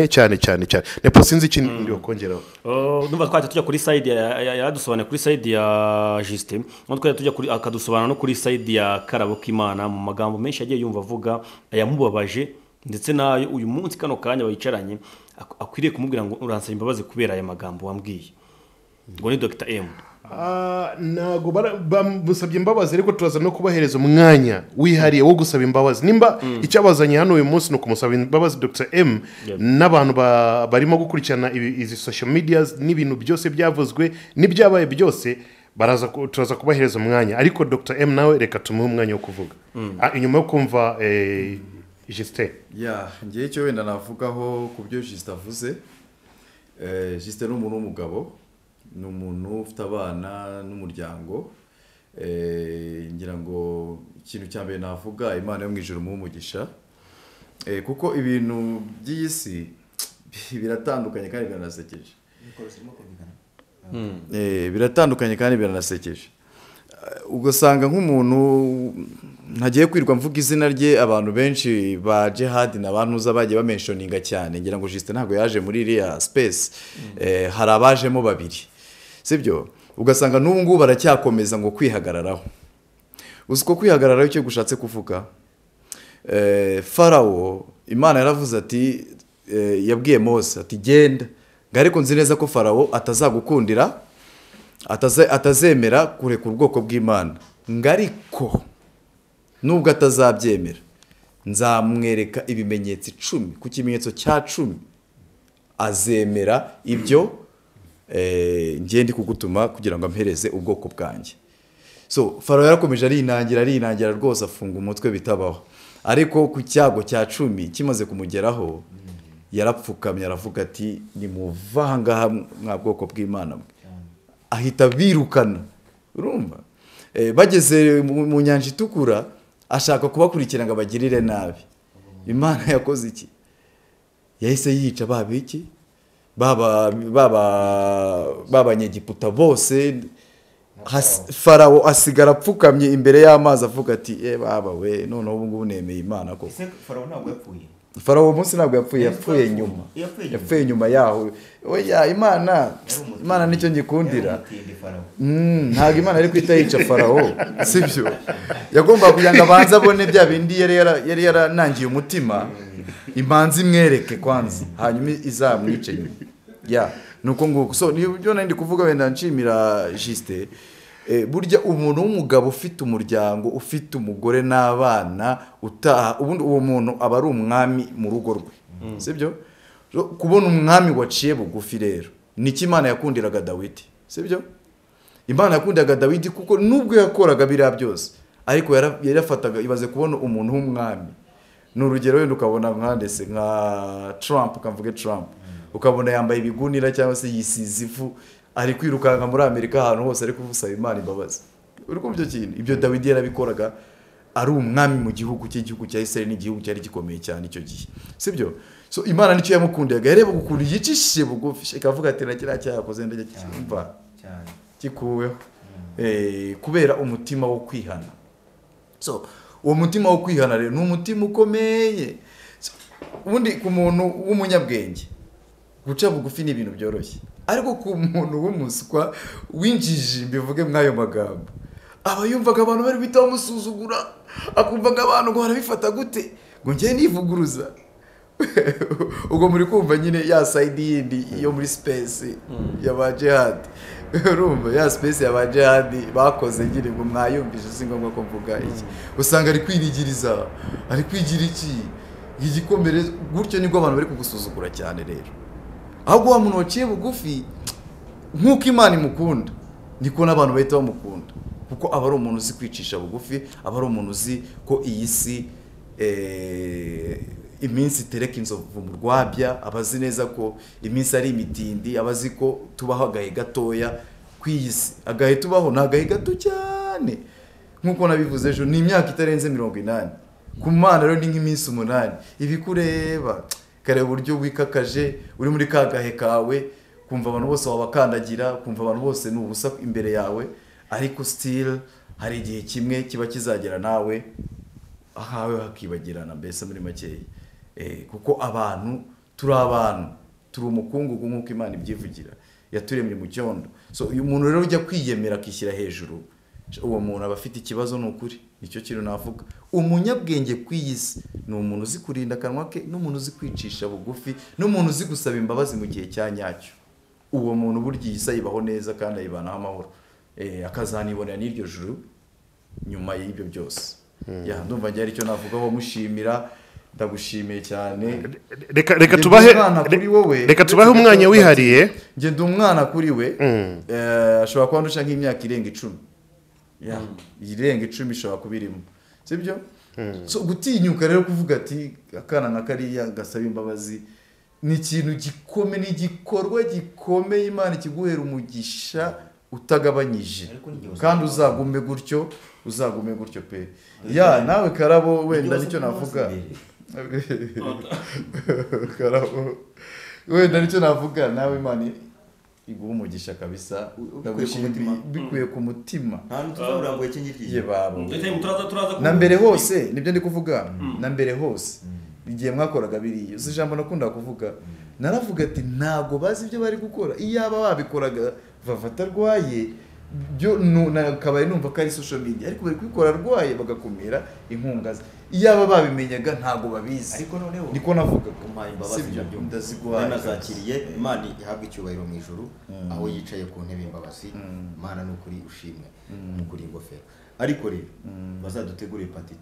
cyane Nepo sinzi ikintu ndio kongeraho. Numva twajya tujya kuri side yadusobanura kuri side ya Justin no twajya tujya kuri akadusobanura no kuri side ya Karabo k'Imana mu magambo menshi yagiye yumva avuga ayamubabaje ndetse nayo uyu munsi kano kanya bayicaranye akwiriye kumubwira ngo uransaba imbabazi kubera aya magambo wambwiye ngo ni Dr. M. Nago busabye imbabazi ariko turaza no kubahereza umwanya wihariye wo gusaba imbabazi nimba icyabazanye hano uyu munsi no kumusaba imbabazi Dr. M n'abantu barimo gukurikirana izi social medias n'ibintu byose byavuzwe n'ibyabaye byose turaza kubahereza umwanya ariko Dr. M nawe reka tumuhe umwanya wo kuvuga inyuma yo kumva Justin. Ngiye cyo wenda navugaho ku byo Justin avuze. Justin n'umuntu w'umugabo ni umuntu ufite abana n'umuryango ngira ngo ikintu cya mbere navuga Imana yo mu ijuru mu umugisha kuko ibintu by'isi biratandukanye kandi biranasekeje. Biratandukanye kandi biranasekeje. Ugasanga nk'umuntu ntagiye kwirwa mvuga izina rye abantu benshi ba Jihad n'abantu bagiye bamentioninga cyane ngira ngo Justin ntabwo yaje muri iriya space hari abajemo babiri sibyo ugasanga n'ubu ngubu baracyakomeza ngo kwihagararaho. Uziko kwihagararaho icyo gushatse kuvuga Farawo Imana yaravuze ati yabwiye Mose ati genda ariko nzi neza ko Farawo atazagukundira atazemera kureka ubwoko bw'Imana ngariko nubwo atazabyemera nzamwereka ibimenyetso 10 ku kimenyetso cya 10 azemera ibyo ngende kugutuma kugira ngo ampereze ubwoko bwanjye. So Farawo yarakomeje arinangira rwose afunga umutwe bitabaho ariko ku cyago cya 10 kimaze kumugeraho yarapfukamye aravuga ati ni muva ngaha mwa bwoko bw'Imana ahita birukana urumva bageze mu nyanja itukura ashaka kubakurikira ngo abagirire nabi. Imana yakoze iki? Yahise yica babiki b'Abanyegiputa bose. Farawo asigara apfukamye imbere y'amazi avuga ati baba we none ubu ngubu nemeye Imana ko Farawo ntabwo yapfuye. Farawo munsi ntabwo yapfuye nyuma yaho. Oya Imana nicyo ngikundira. Ntabwo Imana ari kwita yica Farawo sibyo yagomba kugira ngo abanze abone bya bindi yari yaranangiye umutima imanzi imwereke kwanza hanyuma izamwice nyuma nuko nguko. So nibyo nandi kuvuga wenda nshimira Justin burya umuntu w'umugabo ufite umuryango ufite umugore n'abana utaha ubundi uwo muntu aba ari umwami mu rugo rwe sibyo kubona umwami waciye bugufi rero niki Imana yakundiraga Dawidi sibyo Imana yakundiraga Dawidi kuko nubwo yakoraga biriya byose ariko yarafataga ibaze kubona umuntu w'umwami n'urugero wenda ukabona nkandese nka Trump ukamvuge Trump ukabona yambaye ibigunira cyangwa se yisize ivu ari kwirukanka muri Amerika ahantu hose ari kuvusaba Imana imbabazi. Uri kumva icyo kintu? Ibyo Dawidi yarabikoraga ari umwami mu gihugu cy'igihugu cya Israel, n'igihugu cyari gikomeye cyane icyo gihe, sibyo? So Imana nicyo yamukundaga, yareba ukuntu yicishije bugufi, ikavuga ati nakira cyakoze ndajya cyumva cyane kikuweho kubera umutima wo kwihana. So uwo mutima wo kwihana rero ni umutima ukomeye. Ubundi ku muntu w'umunyabwenge guca bugufi ni ibintu byoroshye, ariko ku muntu w'umuswa winjije mbivuge mwayo magambo, aba yumvaga abantu bari bita bamusuzugura, akumvaga abantu ngo barabifata gute ngo ngiye nivuguruza. Ubwo muri kumva nyine ya side yindi yo muri space ya jihad, urumva ya space ya jihad bakoze nyine ngo mwayumvise, si ngombwa ko mvuga iki. Usanga ari kwirigiriza, ari kwigira iki igikomere gutyo, nibwo abantu bari kugusuzugura cyane. Rero ahubwo wa muntu waciye bugufi nk'uko Imana imukunda, niko n'abantu bahita bamukunda, kuko aba ari umuntu uzi kwicisha bugufi, aba ari umuntu uzi ko iyi si iminsi tereka inzovu mu rwabya, abazi neza ko iminsi ari imitindi, abazi ko tubaho agahe gatoya ku iyi si. Agahe tubaho ni agahe gato cyane, nk'uko nabivuze ejo, ni imyaka itarenze 80. Ku Mana rero ni nk'iminsi 8. Ibikureba kareba uburyo wikakaje uri muri kagahe kawe, kumva abantu bose wabakandagira, kumva abantu bose ni ubusa imbere yawe, ariko still hari igihe kimwe kiba kizagera nawe ahawe hakibagirana, mbese muri makeya. Kuko abantu turi umukungugu nk'uko Imana ibyivugira, yaturemye mu cyondo. So uyu muntu rero ujya kwiyemera akishyira hejuru, uwo muntu aba afite ikibazo n'ukuri. Nicyo kintu navuga, umunyabwenge kw'iyisi ni umuntu uzi kurinda akanwa ke, n'umuntu uzi kwicisha bugufi, n'umuntu uzi gusaba imbabazi mu gihe cya nyacyo. Uwo muntu burya yisa yibaho neza kandi ayibanaho amahoro, akazanibonera n'iryo juru nyuma y'ibyo byose. Ndumva njye aricyo navuga ho mushimira, ndagushimiye cyane. Reka tubahe umwanya wihariye. Nge ndi umwana kuri we, ashobora kuba ndusha nk'imyaka irenga 10. Irenga 10 ishobora kubirimo, sibyo? So gutinyuka rero kuvuga ati akana nka kariya gasaba imbabazi ni ikintu gikomeye, ni igikorwa gikomeye. Imana ikiguhera umugisha utagabanyije, kandi uzagume gutyo pe. Nawe Karabo, wenda nicyo navuga. Karabo, wenda nicyo navuga, nawe Imana iguha umugisha kabisa, bikuye ku mutima. Na mbere hose nibyo ndi kuvuga, na mbere hose igihe mwakoraga biriya, uzi ijambo nakunda kuvuga, naravuga ati ntago bazi ibyo bari gukora. Iyaba babikoraga Vava arwaye byo nakabaye numva ko ari social media, ariko bari kwikora arwaye bagakumira inkunga ze. Iyaba babimenyaga ntago babizi, ariko noneho niko navuga kumpaye imbabazi nabyo ndaziguhaye. Nazakiriye, Imana ihabwa icyubahiro mu ijuru, aho yicaye ku ntebe imbabazi. Imana ni ukuri ushimwe, mukuri ingofero. Ariko rero bazadutegure part 2,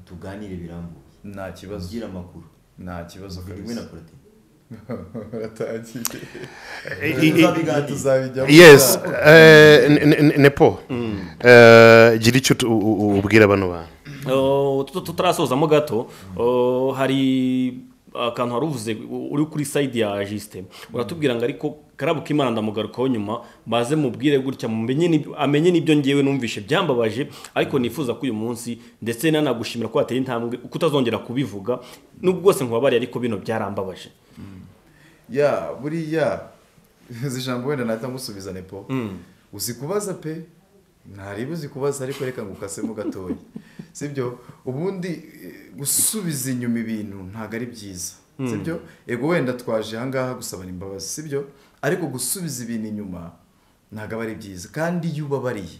tuganire birambuye, nta kibazo, ugira amakuru, nta kibazo rimwe na Prote. Yes, Nepo, gira icyo ubwira bano bantu. Tutarasozamo gato, hari akantu haruvuze uri kuri side ya Justin, uratubwira ngo ariko Karabo k'Imana ndamugarukaho nyuma, baze mubwire gutya amenye nibyo ngiyewe numvishe byambabaje, ariko nifuza ko uyu munsi ndetse nanagushimira ko wateye intambwe kutazongera kubivuga, nubwo bwose nkubabari, ariko bino byarambabaje. Buriya zijambo wenda nahita ngusubiza Nepo, uzi kubaza pe, ntari uzi kubaza, ariko reka ngukasemo gatoya, sibyo? Ubundi gusubiza inyuma ibintu ntago ari byiza, sibyo? Ego wenda twaje ahangaha gusabana imbabazi, sibyo? Ariko gusubiza ibintu inyuma ntago ari byiza, kandi iyo ubabariye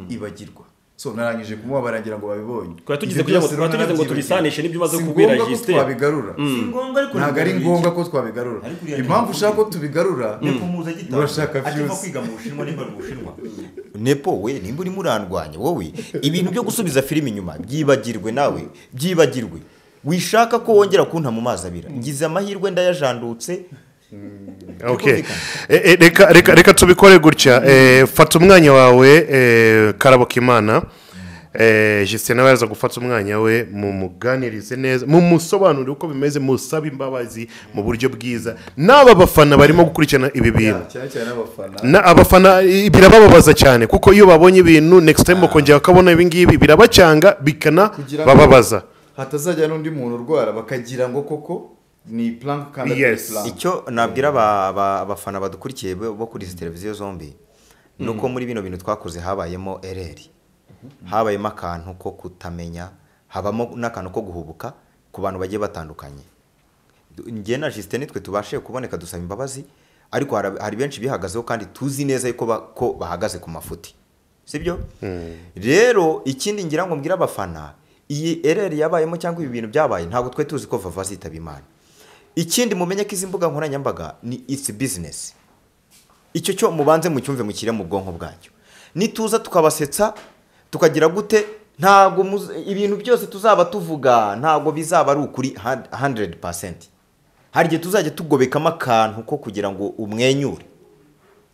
ibagirwa. So narangije kumubabarangira ngo babibonye. Twatugize ngo tubisanishe n'ibyo umaze kubwira Justin. Twabigarura. Ntago ari ngombwa ko twabigarura. Impamvu ushaka ko tubigarura, urashaka akiva kwiga mu Bushinwa nimba mu Bushinwa. Nepo we nimba uri murandwanya wowe, ibintu byo gusubiza filime inyuma byibagirwe, nawe byibagirwe. Wishaka ko wongera kunta mu mazi abira, ngize amahirwe ndayajandutse. Okay, reka tubikore gutya. Fata umwanya wawe Karabo k'Imana, Justin nawe yaza gufata umwanya we mu muganirize neza mu musobanurire uko bimeze musaba imbabazi mu buryo bwiza n'aba bafana barimo gukurikirana ibi bintu cyane cyane abafana abafana birabababaza cyane kuko iyo babonye ibintu next time bakongera bakabona ibi ngibi birabacanga bikanabababaza hatazajya n'undi muntu urwara bakagira ngo koko ni plan kandi plan. Icyo nabwira abafana badukurikiye bo kuri izi televiziyo zombi nuko muri bino bintu twakoze habayemo ereri, habayemo akantu ko kutamenya, habamo n'akantu ko guhubuka ku bantu bagiye batandukanye. Njye na Justin nitwe tubashe kuboneka dusaba imbabazi, ariko hari benshi bihagazeho kandi tuzi neza ko bahagaze ku mafuti, sibyo? Rero ikindi ngira ngo mbwira abafana, iyi ereri yabayemo cyangwa ibi bintu byabaye ntabwo twe tuzi ko Vava azitaba Imana. Ikindi mumenye ko izi mbuga nkoranyambaga ni it's business. Icyo cyo mubanze mucyumve mukire mu bwonko bwacyo. Nituza tukabasetsa tukagira gute, ntabwo ibintu byose tuzaba tuvuga ntabwo bizaba ari ukuri 100%. Hari igihe tuzajya tugobekamo akantu ko kugira ngo umwenyure.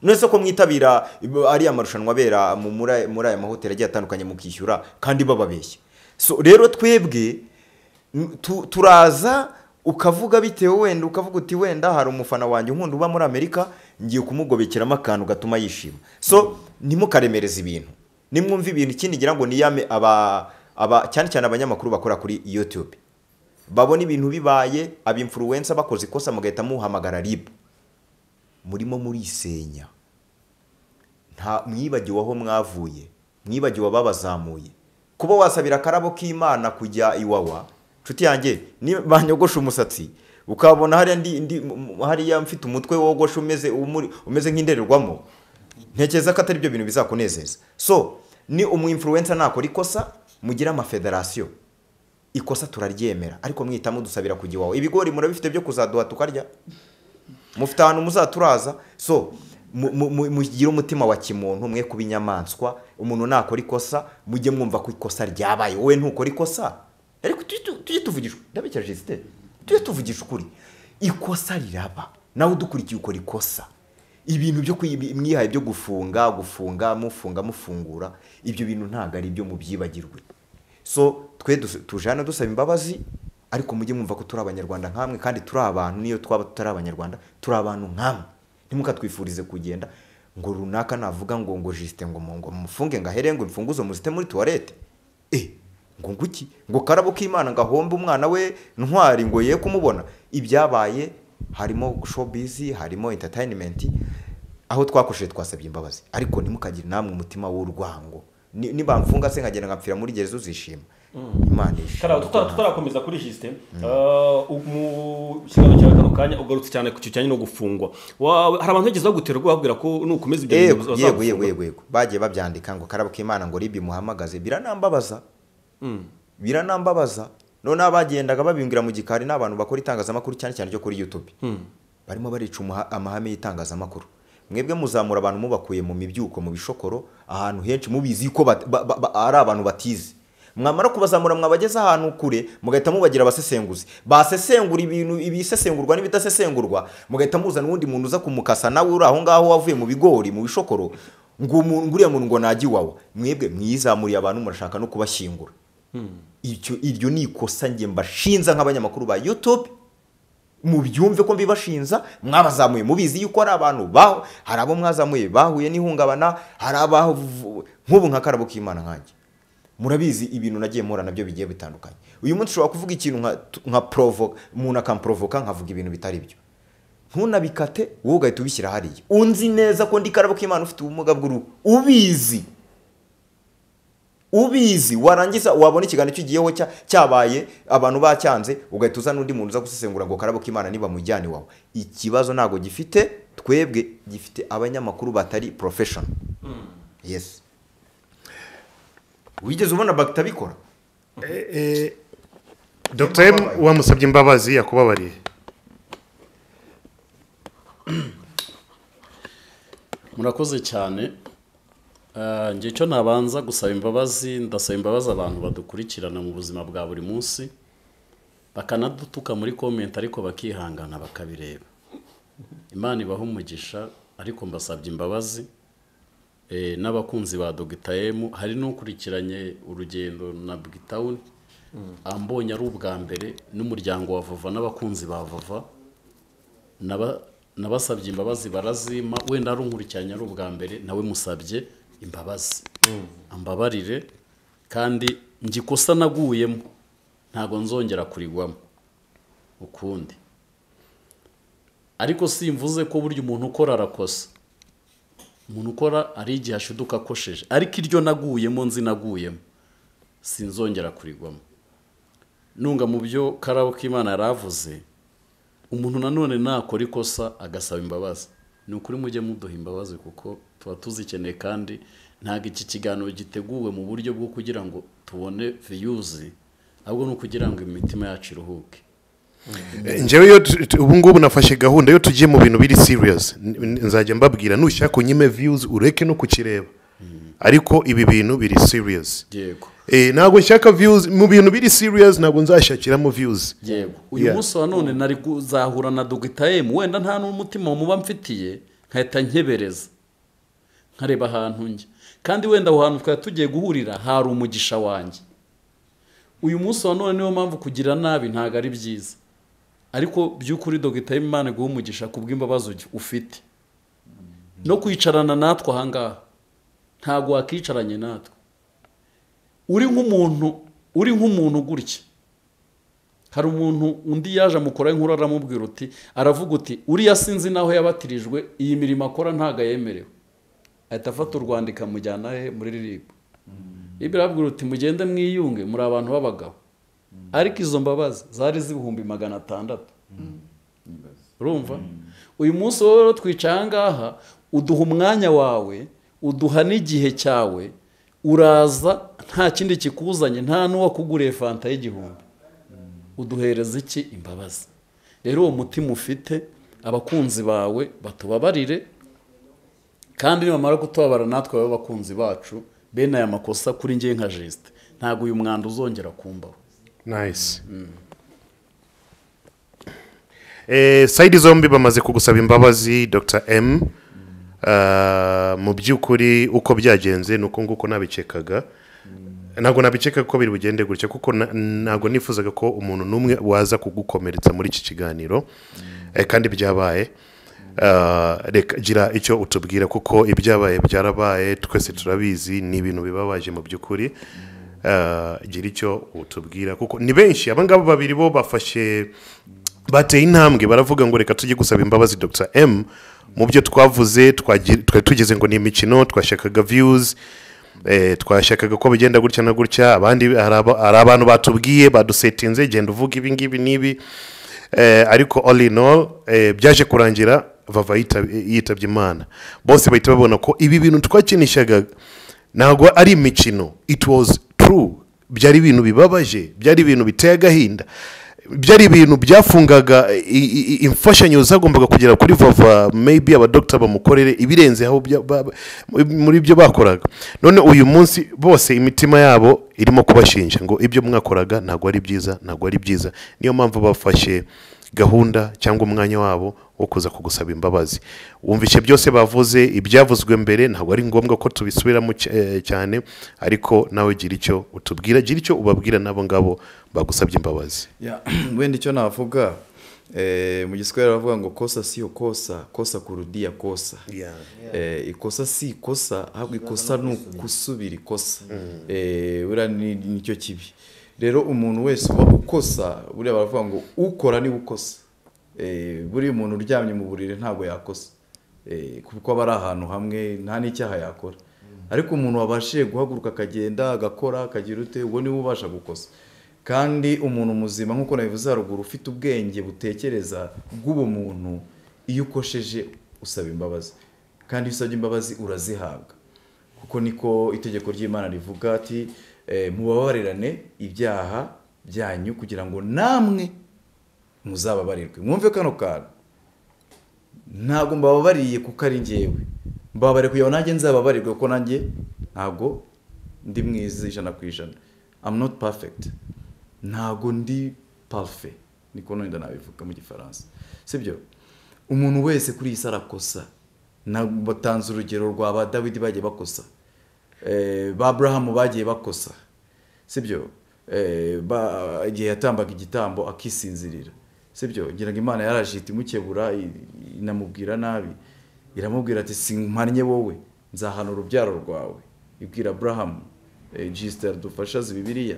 Nese ko mwitabira ari amarushanwa abera muri aya mahoteli agiye atandukanye mukishyura kandi bababeshya. So rero twebwe turaza ukavuga bitewe wenda ukavuga uti wenda hari umufana wanjye nkunda uba muri Amerika ngiye kumugobekeramo akantu gatuma yishima. So ntimukaremereza ibintu, nimwumva ibintu. Ikindi ngira ngo niyame cyane cyane abanyamakuru bakora kuri YouTube babona ibintu bibaye, abinfluencer bakoze ikosa mugahita muhamagara RIB, murimo murisenya. Nta mwibagiwe aho mwavuye, mwibagiwe ababazamuye. Kuba wasabira akarabo k'Imana kujya iwawa, nshuti yanjye, ni banyogosha umusatsi ukabona hariya mfite umutwe wogosha umeze nk'indererwamo, ntekereza ko atari byo bintu bizakunezeza. So ni umu-influencer nakora ikosa, mugira amafederasiyo, ikosa turaryemera, ariko mwitamo dusabira kujya iwawe. Ibigori murabifite byo kuzaduha tukarya, mufite ahantu muzaturaza. So mugire umutima wa kimuntu, mwe kuba inyamaswa. Umuntu nakora ikosa mujye mwumva ko ikosa ryabaye, wowe ntukora ikosa. Ariko tujye tuvugisha, ndabikira Justin, tujye tuvugisha ukuri. Ikosa riraba, nawe udukurikiye ukora ikosa. Ibintu byo mwihaye byo gufunga mufungura, ibyo bintu ntago ari byo mubyibagirwe. So twe tujana dusaba imbabazi, ariko mujye mwumva ko turi abanyarwanda nkamwe, kandi turi abantu. Niyo twaba tutari abanyarwanda turi abantu nkamwe. Ntimukatwifurize kugenda ngo runaka navuga ngo Justin ngo mufunge ngahere ngo imfunguzo muzite muri toilette. Ngo nguki ngo karabo k'Imana ngahomba umwana we ntwari ngo ye kumubona. Ibyabaye harimo showbiz, harimo entertainment, aho twakosheje twasabye imbabazi, ariko ntimukagire namwe umutima w'urwango. Niba mfunga se nkagenda ngapfira muri gereza uzishima. Imana ishimwe. Tutarakomeza kuri Justin, mu kiganiro cyawe kano kanya ugarutse cyane ku cyanye no gufungwa. Hari abantu bageze guterwa babwira ko nukomeza ibyo bintu bazafungwa. Yego bagiye babyandika ngo karabo k'Imana ngo RIB muhamagaze, biranambabaza. Biranambabaza. None abagendaga babingira mu gikari n'abantu bakora itangazamakuru cyane cyane cyo kuri YouTube, barimo barica amahame y'itangazamakuru. Mwebwe muzamura abantu mubakuye mu mibyuko, mu bishokoro, ahantu henshi mubizi ko ari abantu batize. Mwamara kubazamura mwabageza ahantu kure, mugahita mubagira abasesenguzi. Basesengura ibintu ibisesengurwa n'ibidasesengurwa, mugahita muzana uwundi muntu uza kumukasa nawe uri aho ngaho wavuye mu bigori, mu bishokoro, ngo nguriya muntu ngo naji wawe. Mwebwe mwizamuriye abantu murashaka no kubashyingura. Iryo ni ikosa nge mbashinza nk'abanyamakuru ba YouTube. Mubyumve ko mbibashinza, mwabazamuye mubizi yuko ari abantu hari abo mwazamuye bahuye n'ihungabana, hari abaho nk'ubu nka karabo k'Imana nkanjye. Murabizi ibintu nagiye mpora nabyo bigiye bitandukanye. Uyu munsi ushobora kuvuga ikintu nka provoke, umuntu akamprovoka nkavuga ibintu bitari byo. Ntunabikate wowe ugahita ubishyira hariya. Unzi neza ko ndi karabo k'Imana ufite ubumuga bw'uruhu. Ubizi warangiza wabona ikiganiro cy'igiyeho cyabaye abantu bacyanze, ugahita uzana undi muntu uza gusesengura ngo karabo k'Imana niba mujyane wawe. Ikibazo nago gifite twebwe, gifite abanyamakuru batari professional. Yes. Wigeze ubona Bagita bikora? Dr. M wamusabye imbabazi yakubabariye. Murakoze cyane. Ngiye cyo nabanza gusaba imbabazi, ndasaba imbabazi abantu badukurikirana mu buzima bwa buri munsi, bakanadutuka muri comment ariko bakihangana bakabireba. Imana ibaha umugisha, ariko mbasabye imbabazi. n'abakunzi ba Dr M. Hari n'ukurikiranye urugendo na Big Town, ambonye ari ubwa mbere n'umuryango wa Vava n'abakunzi ba Vava nabasabye imbabazi barazima. Wenda ari unkurikiranye ari ubwa mbere, nawe musabye imbabazi, ambabarire, kandi ngikosa naguyemo ntago nzongera kurigwamo ukundi. Ariko simvuze ko buryo umuntu ukora arakosa, umuntu ukora ari igihe ashuduka akosheje, ariko iryo naguyemo nzi naguyemo sinzongera kurigwamo. Nunga mu byo Karabo k'Imana yaravuze, umuntu nanone nakora ikosa agasaba imbabazi, ni ukuri mujye muduha imbabazi kuko tuba tuzikeneye, kandi ntago iki kiganiro giteguwe mu buryo bwo kugira ngo tubone views, ahubwo ni ukugira ngo imitima yacu iruhuke. njyewe ubu ngubu nafashe gahunda yo tugiye mu bintu biri serious, nzajya mbabwira nushaka unyime views ureke no kukireba, ariko ibi bintu biri serious. Yego. Ntabwo nshaka views mu bintu biri serious, ntabwo nzashakiramo views. Yego. Uyu munsi wa none nari kuzahura na Dr M, wenda nta n'umutima muba mfitiye, nkahita nkebereza nkareba ahantu njye, kandi wenda aho hantu twari tugiye guhurira hari umugisha wanjye. Uyu munsi wa none niyo mpamvu kugira nabi ntago ari byiza, ariko by'ukuri Dr M Imana guha umugisha kubw'imbabazi ufite no kwicarana natwe ahangaha. Ntago wakicaranye natwe uri nk'umuntu gutya. Hari umuntu undi yaje amukora inkuru aramubwira uti, aravuga uti uriya sinzi naho yabatirijwe, iyi mirimo akora ntago yemerewe. Ahita afata urwandika mujyana he muri RIB. Ibirabwira uti mugende mwiyunge muri abantu b'abagabo. Ariko izo mbabazi zari z'ibihumbi 600. Urumva? Uyu munsi wowe twicaye ahangaha, uduha umwanya wawe, uduha n'igihe cyawe, uraza nta kindi kikuzanye, nta n'uwo kuguriye fanta y'igihumbi, uduhereza iki? Imbabazi. Rero uwo mutima ufite, abakunzi bawe batubabarire, kandi nibamara kutubabara natwe abakunzi bacu, bene aya makosa kuri njye nka Juste ntago uyu mwanda uzongera kumbaho. Nice. Side zombi bamaze kugusaba imbabazi Dr M. Mu by'ukuri uko byagenze nuko nguko nabicekaga, ntago nabiceka ko biri bugende gutya, kuko ntago nifuzaga ko umuntu numwe waza kugukomeretsa muri iki kiganiro, kandi byabaye. Reka gira icyo utubwira, kuko ibyabaye byarabaye, twese turabizi, ni ibintu bibabaje mu by'ukuri. Gira icyo utubwira, kuko ni benshi abangaba babiri bo bafashe bateye intambwe, baravuga ngo reka tujye gusaba imbabazi Dr M mu byo twavuze. Twari tugeze ngo ni imikino, twashakaga views, twashakaga ko bigenda gutya na gutya. Abandi hari abantu batubwiye badusetinze, genda uvuga ibi ngibi nibi, ariko all in all byaje kurangira Vava yitabye Imana. Bose bahita babona ko ibi bintu twakinishaga ntabwo ari imikino, it was true. Byari ibintu bibabaje, byari ibintu biteye agahinda, byari ibintu byafungaga imfashanyo zagombaga kugera kuri Vava, maybe abadokita bamukorere ibirenze aho muri byo bakoraga. None uyu munsi bose imitima yabo irimo kubashinja ngo ibyo mwakoraga ntabwo ari byiza, ntabwo ari byiza. Niyo mpamvu bafashe gahunda cyangwa umwanya wabo wo kuza kugusaba imbabazi. Wumvishe byose bavuze, ibyavuzwe mbere ntabwo ari ngombwa ko tubisubiramo cyane, ariko nawe gira icyo utubwira, gira icyo ubabwira nabo ngabo bagusabye imbabazi. Wenda icyo navuga, mu Giswahili baravuga ngo kosa sio kosa, kosa kurudia kosa. Ikosa si ikosa, ahubwo ikosa ni ukusubira ikosa. Buriya nicyo kibi. Rero umuntu wese uba ukosa, buriya baravuga ngo ukora ni ukosa. Buriya umuntu uryamye mu buriri ntabwo yakosa, kuko aba ari ahantu hamwe nta n'icyaha yakora. Ariko umuntu wabashije guhaguruka akagenda agakora akagira ute, uwo niwe ubasha gukosa. Kandi umuntu muzima nk'uko nabivuze haruguru, ufite ubwenge butekereza bw'ubumuntu, iyo ukosheje usaba imbabazi, kandi iyo usabye imbabazi urazihabwa, kuko niko itegeko ry'Imana rivuga ati mubabarirane ibyaha byanyu kugira ngo namwe muzababarirwe. Mwumve kano kantu, ntabwo mbababariye kuko ari njyewe, mbababariye kugira ngo nanjye nzababarirwe, kuko nanjye ntabwo ndi mwiza 100%. I'm not perfect, ntabwo ndi parfait, niko nenda nabivuga mu Gifaransa, sibyo? Umuntu wese kuri iyi sarakosa, batanze urugero rwa ba Dawidi bagiye bakosa, ba Abrahamu bagiye bakosa, sibyo, igihe yatambaga igitambo akisinzirira, sibyo, ngira ngo Imana yaraje itimukebura inamubwira nabi, iramubwira ati simpannye wowe nzahana urubyaro rwawe, ibwira Abrahamu. Gisita dufasha Bibiliya,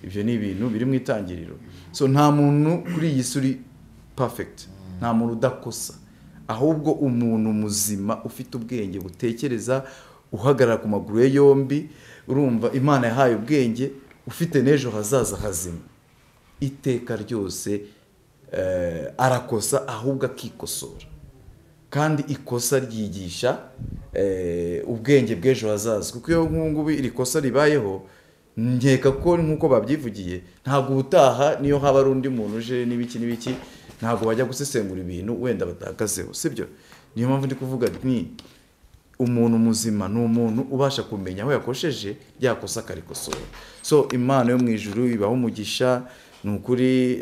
ibyo ni ibintu biri mu itangiriro. So nta muntu kuri iyi si uri perfect, nta muntu udakosa, ahubwo umuntu muzima ufite ubwenge butekereza, uhagarara ku maguru ye yombi, urumva Imana yahaye ubwenge, ufite n'ejo hazaza hazima, iteka ryose arakosa ahubwo akikosora, kandi ikosa ryigisha ubwenge bw'ejo hazaza. Kuko iyo nk'ubu iri kosa ribayeho, nkeka ko nk'uko babyivugiye, ntabwo ubutaha niyo haba ari undi muntu uje n'ibiki ntabwo bajya gusesengura ibintu wenda batakazeho, sibyo. Niyo mpamvu ndi kuvuga nti umuntu muzima ni umuntu ubasha kumenya aho yakosheje, yakosa akarikosora. So Imana yo mu ijuru ibaho umugisha, ni ukuri.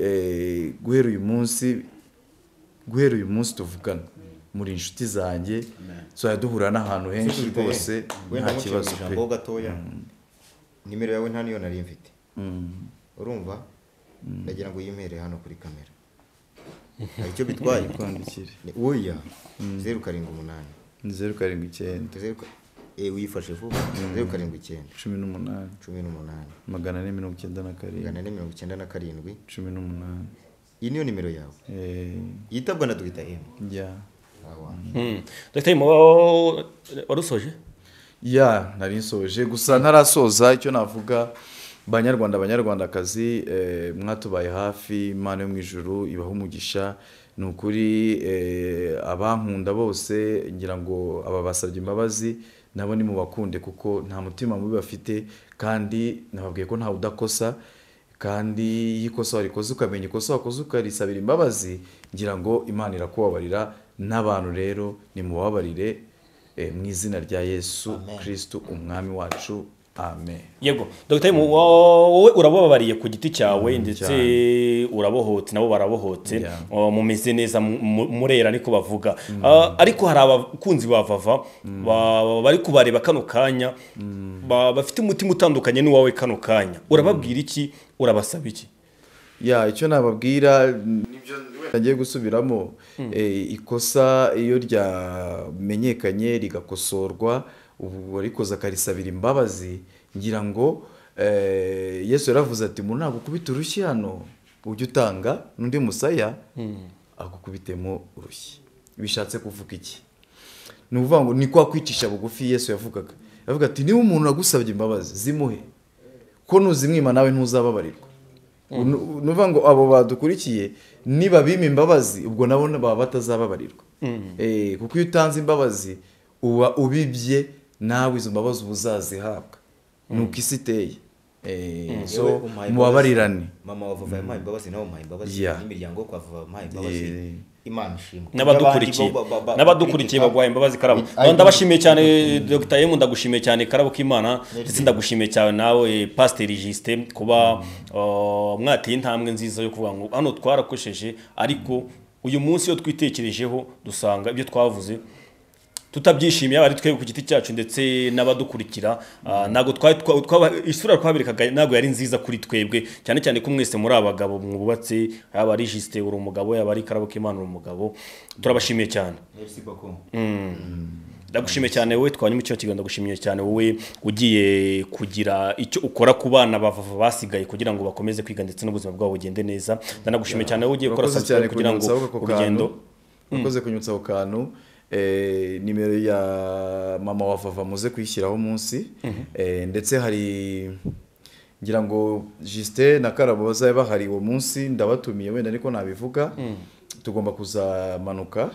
Guhera uyu munsi tuvugana muri inshuti zanjye, so duhura n'ahantu henshi rwose, nta kibazo pe. Gatoya nimero yawe nta niyo nari mfite, urumva, ndagira ngo yimere hano kuri kamera, hari icyo bitwaye kwandikire. Oya 078 079 wifashe vuba 079 18 497 497 18. iyi niyo nimero yawe yitabwa na Dr. M. Dr. M warusoje? Nari nsoje, gusa ntarasoza. Icyo navuga, banyarwandakazi, mwatubaye hafi, Imana yo mu ijuru ibaho umugisha. Ni ukuri abankunda bose, ngira ngo aba basabye imbabazi nabo ni mubakunde, kuko nta mutima mubi bafite, kandi nababwiye ko nta udakosa, kandi yikosa warikoze ukamenya ikosa wakoze ukarisabira imbabazi, ngira ngo Imana irakubabarira. N'abantu rero ni mubabarire mu izina rya Yesu Kristo umwami wacu, amen. Yego Dr. M, wowe urababariye ku giti cyawe, ndetse urabohotse nabo barabohotse, mumeze neza, murera niko bavuga. Ariko hari abakunzi ba Vava bari kubareba kano kanya, bafite umutima utandukanye n'uwawe kano kanya, urababwira iki, urabasaba iki? Icyo nababwira nibyo ngiye gusubiramo. Ikosa iyo ryamenyekanye rigakosorwa, ubu warikoze akarisabira imbabazi, ngira ngo Yesu yaravuze ati umuntu nagukubita urushyi hano, ujye utanga n'undi musaya agukubitemo urushyi. Bishatse kuvuga iki? Ni ukuvuga ngo ni kwa kwicisha bugufi Yesu yavugaga ati niba umuntu agusabye imbabazi zimuhe, ko nuzimwima nawe ntuzababarirwa. Nuvuga ngo abo badukurikiye niba bima imbabazi, ubwo nabo baba batazababarirwa. Kuko iyo utanze imbabazi uba ubibye, nawe izo mbabazi uzazihabwa. Nuko isi iteye. So mubabarirane. Mama wa Vava yampaye imbabazi, nawe umpaye imbabazi, n'imiryango yo kwa Vava yampaye imbabazi. Imana ishimwe. N'abadukurikiye bagwaye imbabazi Karabo. Ndabashimiye cyane Dr. M, ndagushimiye cyane Karabo k'Imana, ndetse ndagushimiye cyane nawe Pastor Justin kuba mwateye intambwe nziza yo kuvuga ngo hano twarakosheje, ariko uyu munsi yo twitekerejeho dusanga ibyo twavuze tutabyishimiye, ari twebwe ku giti cyacu ndetse n'abadukurikira. Nago isura twabirikaga nago yari nziza kuri twebwe, cyane cyane ko mwese muri abagabo mwubatse, yaba ari Justin uri umugabo, yaba ari Karabo k'Imana uri umugabo. Turabashimiye cyane. Merci beaucoup. Ndagushimiye cyane wowe twanyuma icyo kiganiro, ndagushimiye cyane wowe ugiye kugira icyo ukora ku bana bava basigaye kugira ngo bakomeze kwiga ndetse n'ubuzima bwabo bugende neza. Ndagushimiye cyane wowe ugiye gukora subscribe kugira ngo urugendo ukoze kunyutsa ako kantu. Nimero ya mama wa Vava muze kuyishyiraho munsi, ndetse hari ngira ngo Justin na Karabo bazaba bahari uwo munsi, ndabatumiye wenda niko nabivuga. Tugomba kuzamanuka,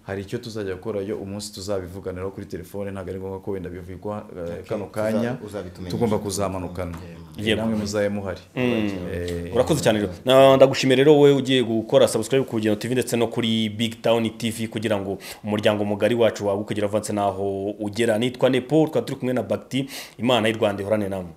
hari icyo tuzajya gukorayo umunsi tuzabivuganiraho kuri telefone, ntabwo ari ngombwa ko wenda bivugwa kano kanya, tugomba kuzamanukana, namwe muzaye muhari. Urakoze cyane rero. Ndagushimira rero wowe ugiye gukora subscribe ku Rugendo TV ndetse no kuri Big Town TV kugira ngo umuryango mugari wacu wagukugira avance naho ugera. Nitwa Nepo, twari turi kumwe na Bakti. Imana y'u Rwanda ihorane namwe.